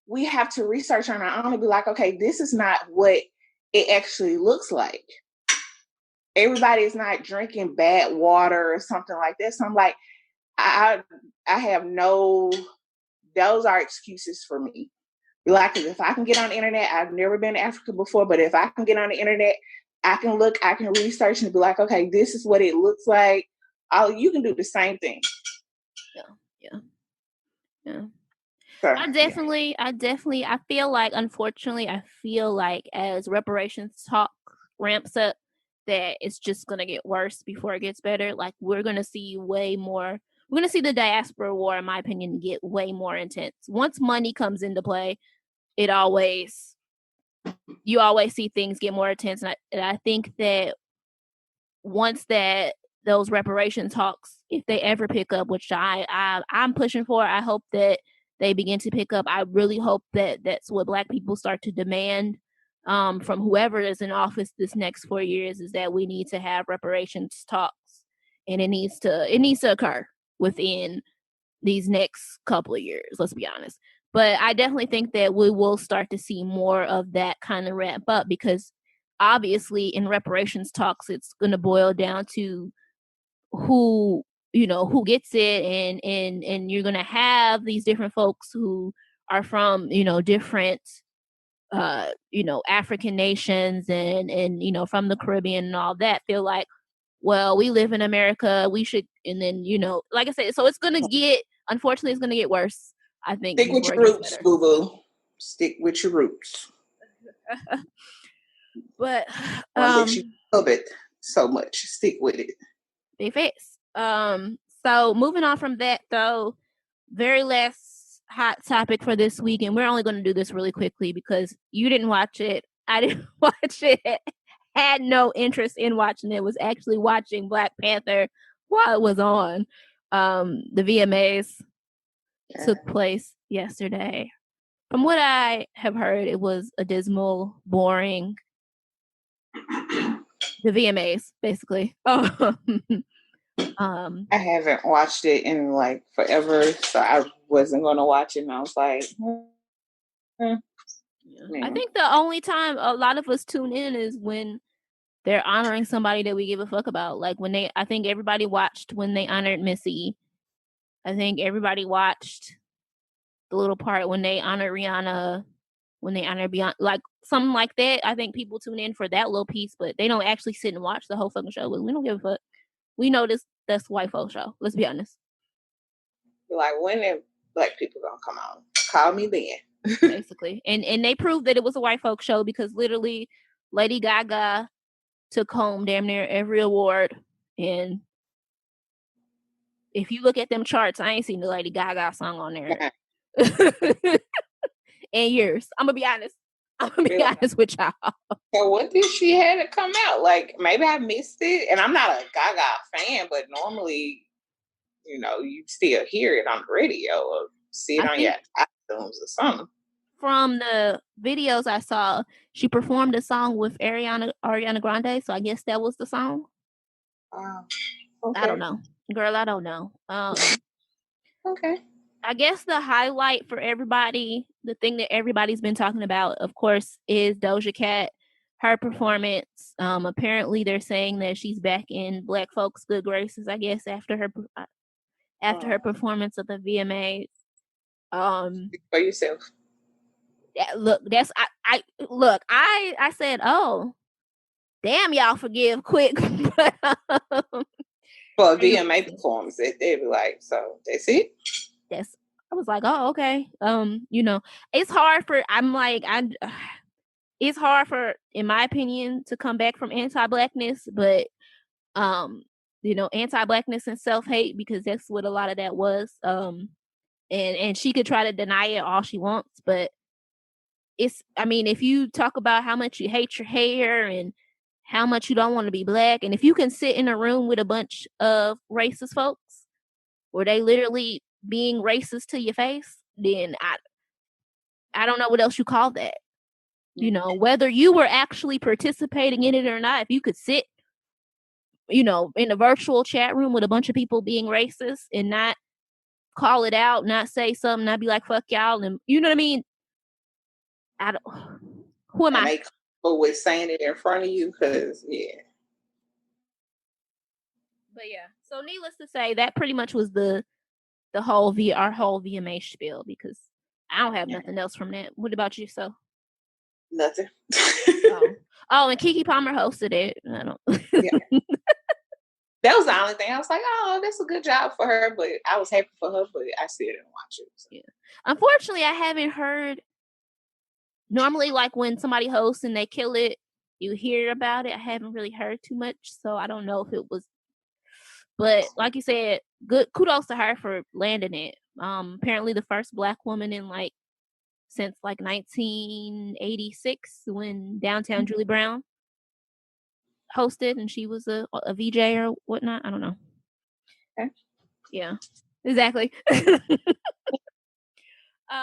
we have to research on our own and be like, okay, this is not what it actually looks like. Everybody is not drinking bad water or something like that. So I'm like, I have those are excuses for me. Like, if I can get on the internet, I've never been to Africa before, but if I can get on the internet, I can look, I can research and be like, okay, this is what it looks like. You can do the same thing. Yeah. I feel like, unfortunately, as reparations talk ramps up, that it's just going to get worse before it gets better. Like, we're going to see the diaspora war, in my opinion, get way more intense. Once money comes into play, you always see things get more intense. And I think that once those reparation talks, if they ever pick up, which I'm pushing for, I hope that they begin to pick up. I really hope that that's what Black people start to demand from whoever is in office this next 4 years, is that we need to have reparations talks, and it needs to occur within these next couple of years. Let's be honest. But I definitely think that we will start to see more of that kind of ramp up, because obviously in reparations talks, it's going to boil down to who gets it, and you're going to have these different folks who are from different African nations and from the Caribbean and all that, feel like, well, we live in America, we should, and then like I said, so it's going to get, unfortunately, it's going to get worse, I think. Stick with your roots, boo boo. Stick with your roots. But you love it so much. Stick with it. Big face. So moving on from that, though, very last hot topic for this week, and we're only going to do this really quickly because you didn't watch it, I didn't watch it, had no interest in watching it, was actually watching Black Panther while it was on. The VMAs took place yesterday. From what I have heard, it was a dismal, boring. The VMAs, basically. I haven't watched it in like forever, so I wasn't going to watch it, and I was like, I think the only time a lot of us tune in is when they're honoring somebody that we give a fuck about. Like I think everybody watched when they honored Missy. I think everybody watched the little part when they honored Rihanna, when they honored Beyonce, like something like that. I think people tune in for that little piece, but they don't actually sit and watch the whole fucking show. We don't give a fuck. We know that's white folk show. Let's be honest. Like, when are Black people gonna come on? Call me then. Basically. And they proved that it was a white folk show, because literally Lady Gaga took home damn near every award. And if you look at them charts, I ain't seen the Lady Gaga song on there in years. I'm gonna be honest. Honest with y'all. So what did she have to come out? Like, maybe I missed it. And I'm not a Gaga fan, but normally, you still hear it on the radio or see it on your iTunes or something. From the videos I saw, she performed a song with Ariana Grande, so I guess that was the song. Okay. I don't know. Girl, I don't know. Okay. I guess the highlight for everybody, the thing that everybody's been talking about, of course, is Doja Cat. Her performance. Apparently, they're saying that she's back in Black folks' good graces. I guess after her performance at the VMAs. For yourself. Look, I said, oh, damn, y'all forgive quick. But, for a VMA performance, they'd be like, so that's it. I was like, oh, okay. It's hard for. It's hard for, in my opinion, to come back from anti-blackness, but anti-blackness and self-hate, because that's what a lot of that was. And she could try to deny it all she wants, but if you talk about how much you hate your hair and how much you don't want to be black, and if you can sit in a room with a bunch of racist folks where they literally being racist to your face, then I don't know what else you call that. Whether you were actually participating in it or not, if you could sit, in a virtual chat room with a bunch of people being racist and not call it out, not say something, not be like, fuck y'all, and you know what I mean? Who am I? Make with saying it in front of you, because yeah. But yeah, so needless to say, that pretty much was our whole VMA spiel, because I don't have nothing else from that. What about you? So nothing. and Keke Palmer hosted it. I don't. Yeah. That was the only thing. I was like, oh, that's a good job for her, but I was happy for her, but I still didn't watch it. So. Yeah. Unfortunately, I haven't heard. Normally, like when somebody hosts and they kill it, you hear about it. I haven't really heard too much, so I don't know if it was. But like you said, good kudos to her for landing it. Apparently the first Black woman since 1986, when Downtown Julie Brown hosted, and she was a VJ or whatnot. I don't know. Okay. Yeah, exactly.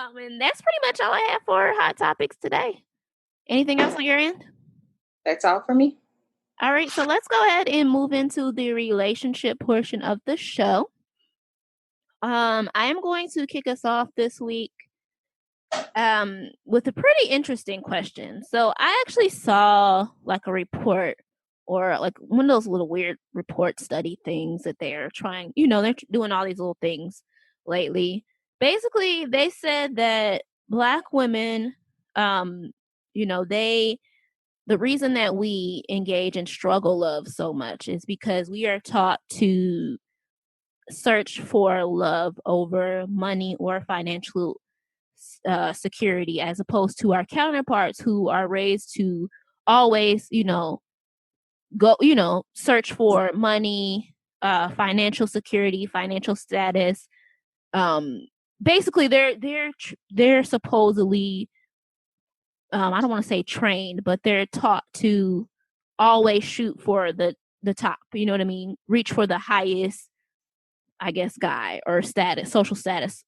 And that's pretty much all I have for Hot Topics today. Anything else on your end? That's all for me. All right, so let's go ahead and move into the relationship portion of the show. I am going to kick us off this week with a pretty interesting question. So I actually saw like a report, or like one of those little weird report study things that they're trying, they're doing all these little things lately. Basically, they said that Black women, the reason that we engage in struggle love so much is because we are taught to search for love over money or financial security, as opposed to our counterparts who are raised to always, go, search for money, financial security, financial status. Basically, they're supposedly, I don't want to say trained, but they're taught to always shoot for the top. You know what I mean? Reach for the highest, I guess, guy or status,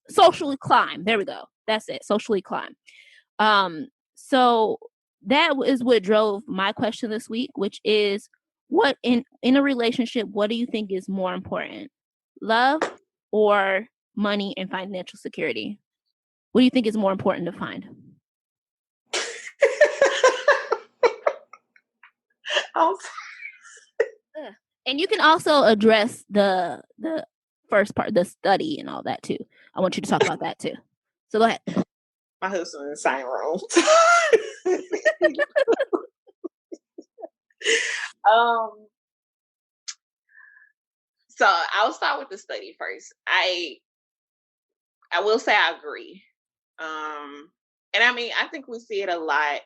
socially climb. There we go. That's it. Socially climb. So that is what drove my question this week, which is, what in a relationship, what do you think is more important? Love or money and financial security? What do you think is more important to find? And you can also address the first part, the study and all that too. I want you to talk about that too. So go ahead. My husband's in the same room. So I'll start with the study first. I will say I agree. And I mean, I think we see it a lot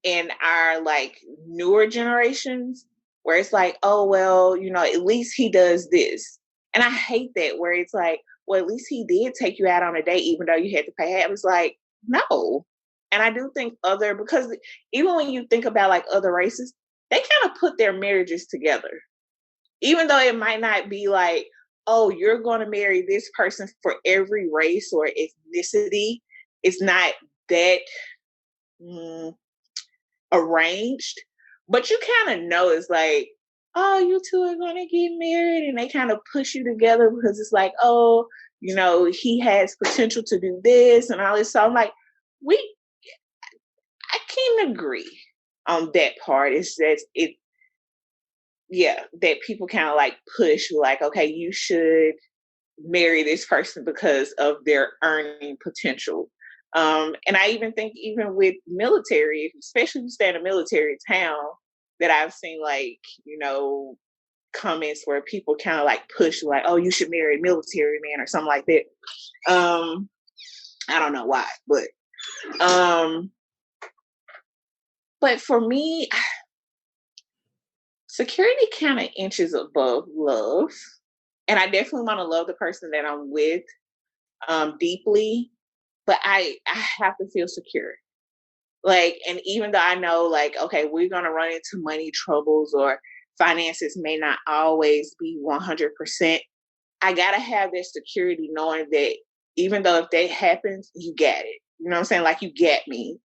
in our like newer generations, where it's like, oh, well, at least he does this. And I hate that, where it's like, well, at least he did take you out on a date, even though you had to pay half. It's like, no. And I do think because even when you think about like other races, they kind of put their marriages together. Even though it might not be like, oh, you're going to marry this person for every race or ethnicity. It's not that arranged, but you kind of know it's like, oh, you two are going to get married, and they kind of push you together because it's like, oh, you know, he has potential to do this and all this. So I'm like, I can't agree on that part. It's that that people kind of like push, like, okay, you should marry this person because of their earning potential. And I even think even with military, especially if you stay in a military town, that I've seen like, you know, comments where people kind of like push like, oh, you should marry a military man or something like that. I don't know why, but for me, security kind of inches above love. And I definitely want to love the person that I'm with deeply, but I have to feel secure. Like, and even though I know, like, okay, we're going to run into money troubles or finances may not always be 100%, I got to have that security knowing that even though if that happens, you get it. You know what I'm saying? Like, you get me.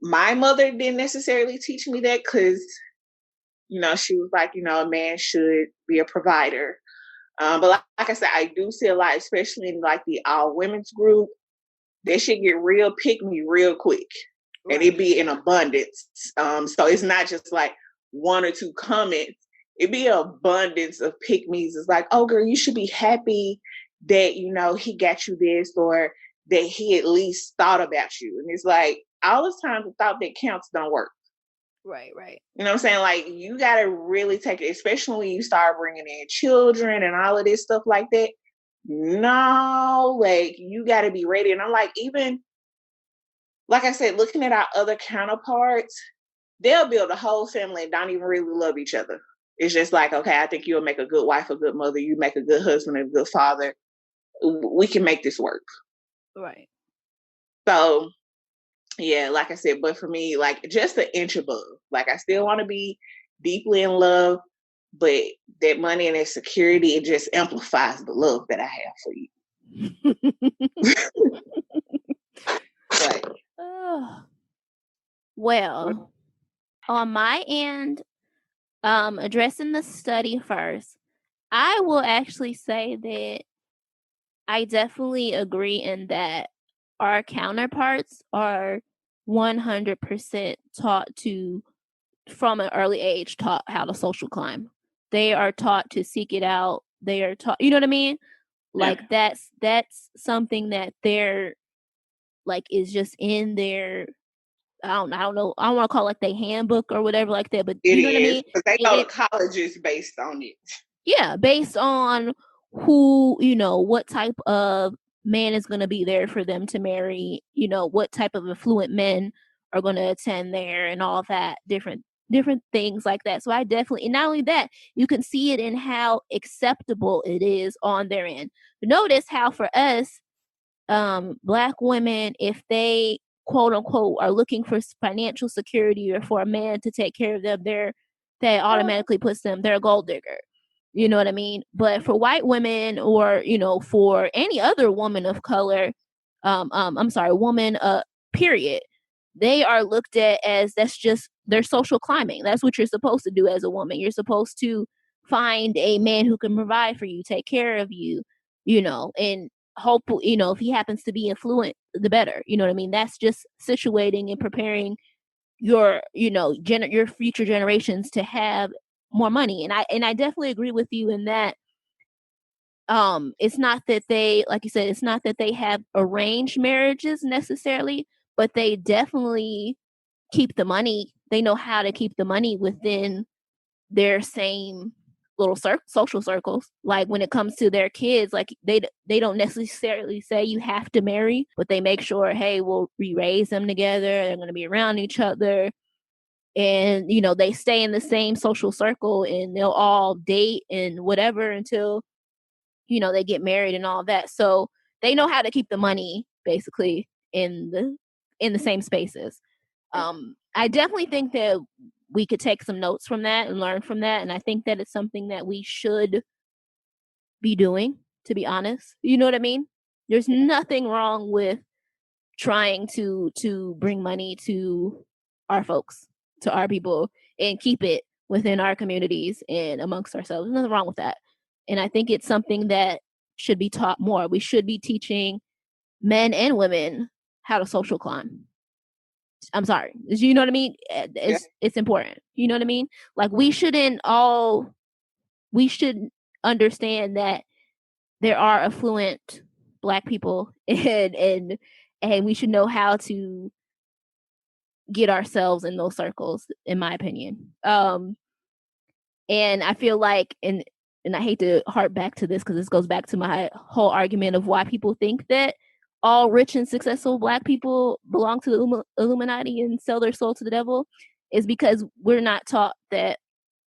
My mother didn't necessarily teach me that because, you know, she was like, you know, a man should be a provider. But like I said, I do see a lot, especially in like the all women's group, they should get real pick me real quick. Right. And it be in abundance. So it's not just like one or two comments. It be an abundance of pick me's. It's like, oh girl, you should be happy that, you know, he got you this, or that he at least thought about you. And it's like, all the time the thought that counts don't work. Right. You know what I'm saying? Like, you got to really take it, especially when you start bringing in children and all of this stuff like that. No, like, you got to be ready. And I'm like, even, like I said, looking at our other counterparts, they'll build a whole family and don't even really love each other. It's just like, okay, I think you'll make a good wife, a good mother. You make a good husband, a good father. We can make this work. Right. So, yeah, like I said, but for me, like, just an inch above. Like, I still want to be deeply in love, but that money and that security, it just amplifies the love that I have for you. Right. Well, on my end, addressing the study first, I will actually say that I definitely agree in that our counterparts are 100% taught to, from an early age, taught how to social climb. They are taught to seek it out. They are taught, you know what I mean? Like, yeah. That's something that they're like is just in their, I don't know. I don't want to call it like their handbook or whatever like that, but you know what I mean? Because they go to colleges based on it. Yeah, based on who, you know, what type of man is going to be there for them to marry, you know, what type of affluent men are going to attend there and all that, different things like that. So I definitely, and not only that, you can see it in how acceptable it is on their end. Notice how for us, Black women, if they quote unquote are looking for financial security or for a man to take care of them, that automatically puts them, they're a gold digger. You know what I mean? But for white women, or, you know, for any other woman of color, woman, period, they are looked at as, that's just their social climbing. That's what you're supposed to do as a woman. You're supposed to find a man who can provide for you, take care of you, you know, and hopefully, you know, if he happens to be affluent, the better. You know what I mean? That's just situating and preparing your, you know, your future generations to have more money. And I definitely agree with you in that. It's not that they, like you said, it's not that they have arranged marriages necessarily, but they definitely keep the money. They know how to keep the money within their same little social circles. Like, when it comes to their kids, like they don't necessarily say you have to marry, but they make sure, hey, we'll raise them together. They're going to be around each other. And, you know, they stay in the same social circle and they'll all date and whatever until, you know, they get married and all that. So they know how to keep the money basically in the same spaces. I definitely think that we could take some notes from that and learn from that. And I think that it's something that we should be doing, to be honest. You know what I mean? There's nothing wrong with trying to bring money to our folks, to our people, and keep it within our communities and amongst ourselves. There's nothing wrong with that. And I think it's something that should be taught more. We should be teaching men and women how to social climb. I'm sorry. You know what I mean? It's important. You know what I mean? Like we should understand that there are affluent Black people and we should know how to get ourselves in those circles, in my opinion. And I feel like, and I hate to harp back to this because this goes back to my whole argument of why people think that all rich and successful Black people belong to the Illuminati and sell their soul to the devil, is because we're not taught that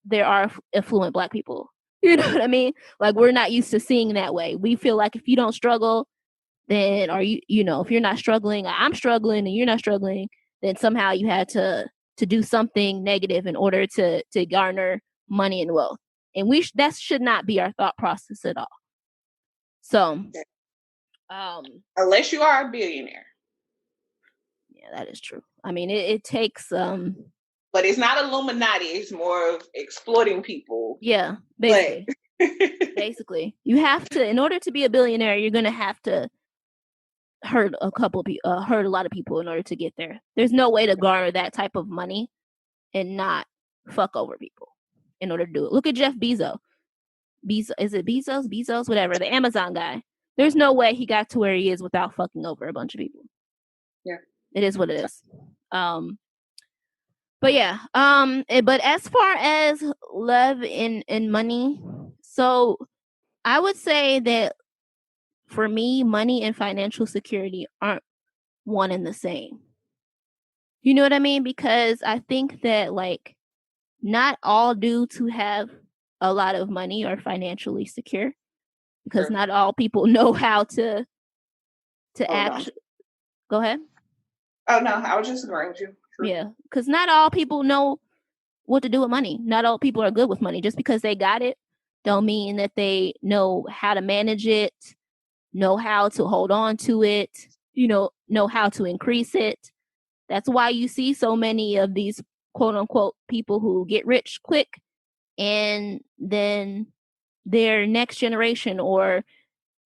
there are affluent Black people. You know what I mean? Like we're not used to seeing that way. We feel like if you don't struggle, then, or you know, if you're not struggling, I'm struggling and you're not struggling, then somehow you had to do something negative in order to garner money and wealth. And that should not be our thought process at all. So, unless you are a billionaire. Yeah, that is true. I mean, it takes but it's not Illuminati, it's more of exploiting people. Yeah, basically. Basically, you have to, in order to be a billionaire, you're going to have to hurt a lot of people in order to get there. There's no way to garner that type of money and not fuck over people in order to do it. Look at Jeff Bezos. Is it Bezos? Bezos? Whatever. The Amazon guy. There's no way he got to where he is without fucking over a bunch of people. Yeah. It is what it is. But yeah. But as far as love and money, so I would say that for me, money and financial security aren't one and the same. You know what I mean? Because I think that like not all dudes who have a lot of money are financially secure, because not all people know how to actually. Go ahead. Oh no, I was just agreeing with you. True. Yeah, because not all people know what to do with money. Not all people are good with money. Just because they got it, don't mean that they know how to manage it, know how to hold on to it, know how to increase it. That's why you see so many of these quote unquote people who get rich quick and then their next generation or,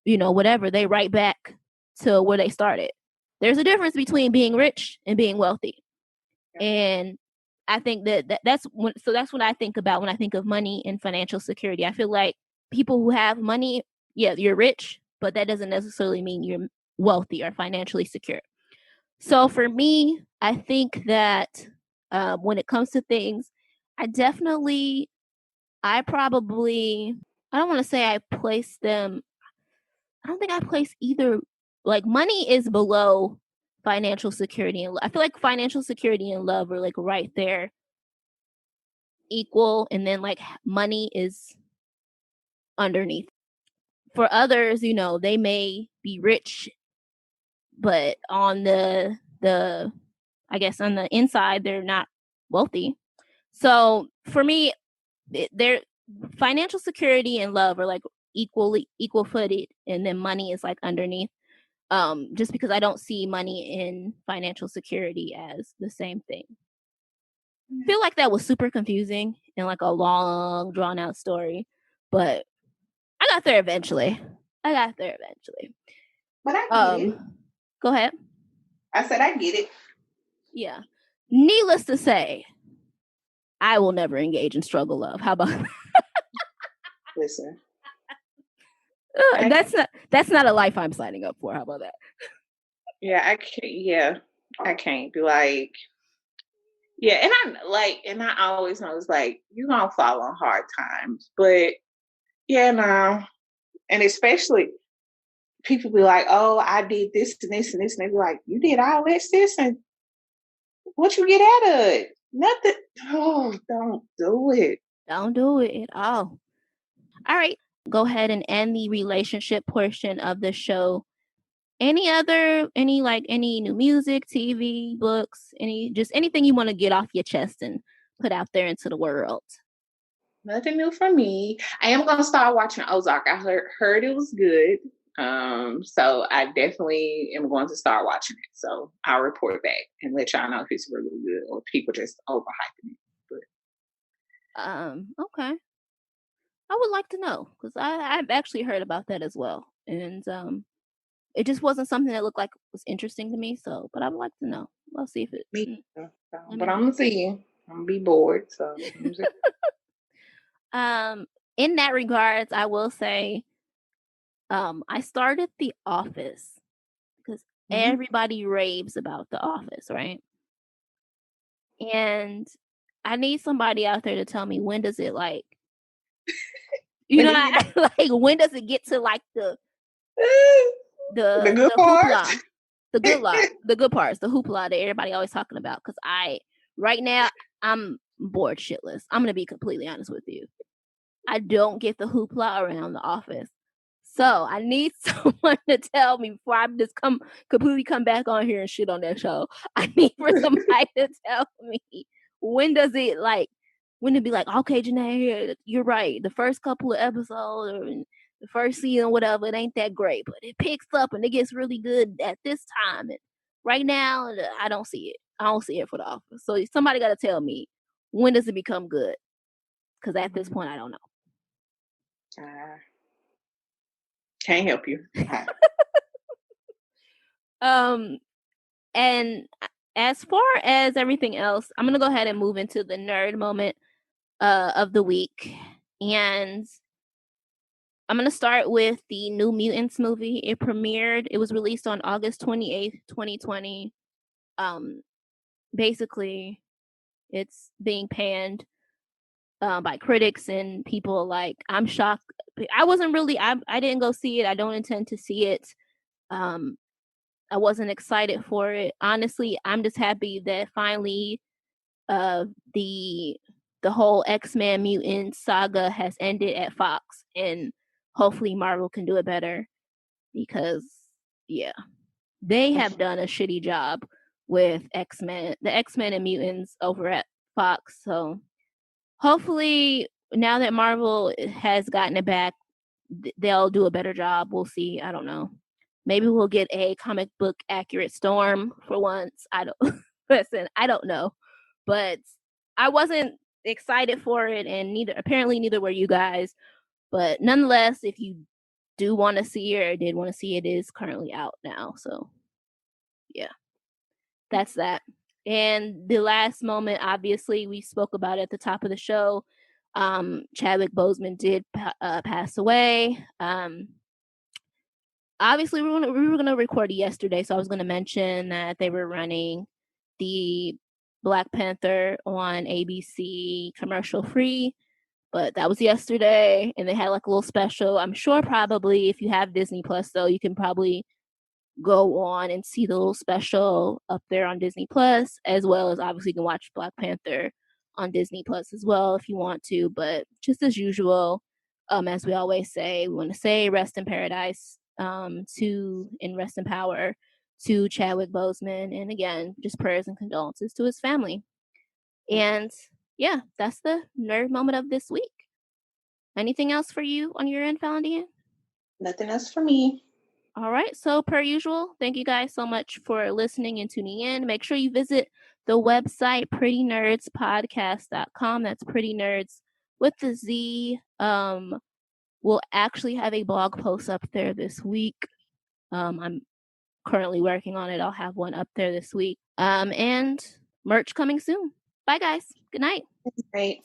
whatever, they right back to where they started. There's a difference between being rich and being wealthy. And I think that's what I think about when I think of money and financial security. I feel like people who have money, yeah, you're rich, but that doesn't necessarily mean you're wealthy or financially secure. So for me, I think that when it comes to things, I don't want to say I place them. I don't think I place either. Like money is below financial security. And I feel like financial security and love are like right there, equal. And then like money is underneath. For others, they may be rich, but on the I guess on the inside, they're not wealthy. So for me, their financial security and love are like equal footed, and then money is like underneath. Just because I don't see money and financial security as the same thing. I feel like that was super confusing and like a long drawn out story, but I got there eventually. But I get it. Go ahead. I said I get it. Yeah. Needless to say, I will never engage in struggle love. How about that? Listen. That's not a life I'm signing up for. How about that? Yeah, I can't. Yeah, I can't be like, yeah, and I always know it's like you're gonna fall on hard times, but yeah, no, and especially people be like, oh, I did this and this and this, and they be like, you did all this, and what you get out of it? Nothing. Oh, don't do it. Don't do it at all. All right. Go ahead and end the relationship portion of the show. Any new music, TV, books, anything you want to get off your chest and put out there into the world? Nothing new from me. I am going to start watching Ozark. I heard it was good. So I definitely am going to start watching it. So I'll report back and let y'all know if it's really good or people just overhyping it. But okay. I would like to know because I've actually heard about that as well. and it just wasn't something that looked like it was interesting to me. So, but I would like to know. We'll see if it. Me too. So, but I'm gonna see. I'm gonna be bored. So. In that regards, I will say, I started The Office because everybody raves about The Office, right? And I need somebody out there to tell me, when does it like, you know, like when does it get to like the good parts, hoopla, the good parts, the hoopla that everybody always talking about? Because right now I'm bored shitless. I'm gonna be completely honest with you. I don't get the hoopla around The Office. So I need someone to tell me before I just completely come back on here and shit on that show. I need for somebody to tell me, when does it like, when it be like, okay, Janae, you're right. The first couple of episodes or the first season, whatever, it ain't that great, but it picks up and it gets really good at this time. And right now, I don't see it. I don't see it for The Office. So somebody got to tell me, when does it become good? Because at this point, I don't know. Can't help you. And as far as everything else, I'm gonna go ahead and move into the nerd moment of the week, and I'm gonna start with the New Mutants movie. It premiered. It was released on August 28th, 2020. Basically, it's being panned by critics and people alike. I'm shocked. I wasn't really. I didn't go see it. I don't intend to see it. I wasn't excited for it. Honestly, I'm just happy that finally the whole X-Men mutant saga has ended at Fox, and hopefully Marvel can do it better, because they have done a shitty job with the X-Men and mutants over at Fox. So hopefully now that Marvel has gotten it back, they'll do a better job. We'll see. I don't know. Maybe we'll get a comic book accurate Storm for once. I don't listen. I don't know, but I wasn't excited for it, and neither were you guys. But nonetheless, if you do want to see it or did want to see it, is currently out now. So yeah, that's that. And the last moment, obviously, we spoke about it at the top of the show. Chadwick Boseman did pass away. Obviously, we were gonna record it yesterday, so I was gonna mention that they were running the Black Panther on ABC commercial free, but that was yesterday, and they had like a little special. I'm sure probably if you have Disney Plus, though, you can probably go on and see the little special up there on Disney Plus, as well as obviously you can watch Black Panther on Disney Plus as well if you want to. But just as usual, as we always say, we want to say rest in paradise and rest in power to Chadwick Boseman, and again, just prayers and condolences to his family. And yeah, that's the nerd moment of this week. Anything else for you on your end, Falan DeAnn? Nothing else for me. All right. So per usual, thank you guys so much for listening and tuning in. Make sure you visit the website, prettynerdspodcast.com. That's Pretty Nerdz with the Z. We'll actually have a blog post up there this week. I'm currently working on it. I'll have one up there this week. And merch coming soon. Bye, guys. Good night. Great.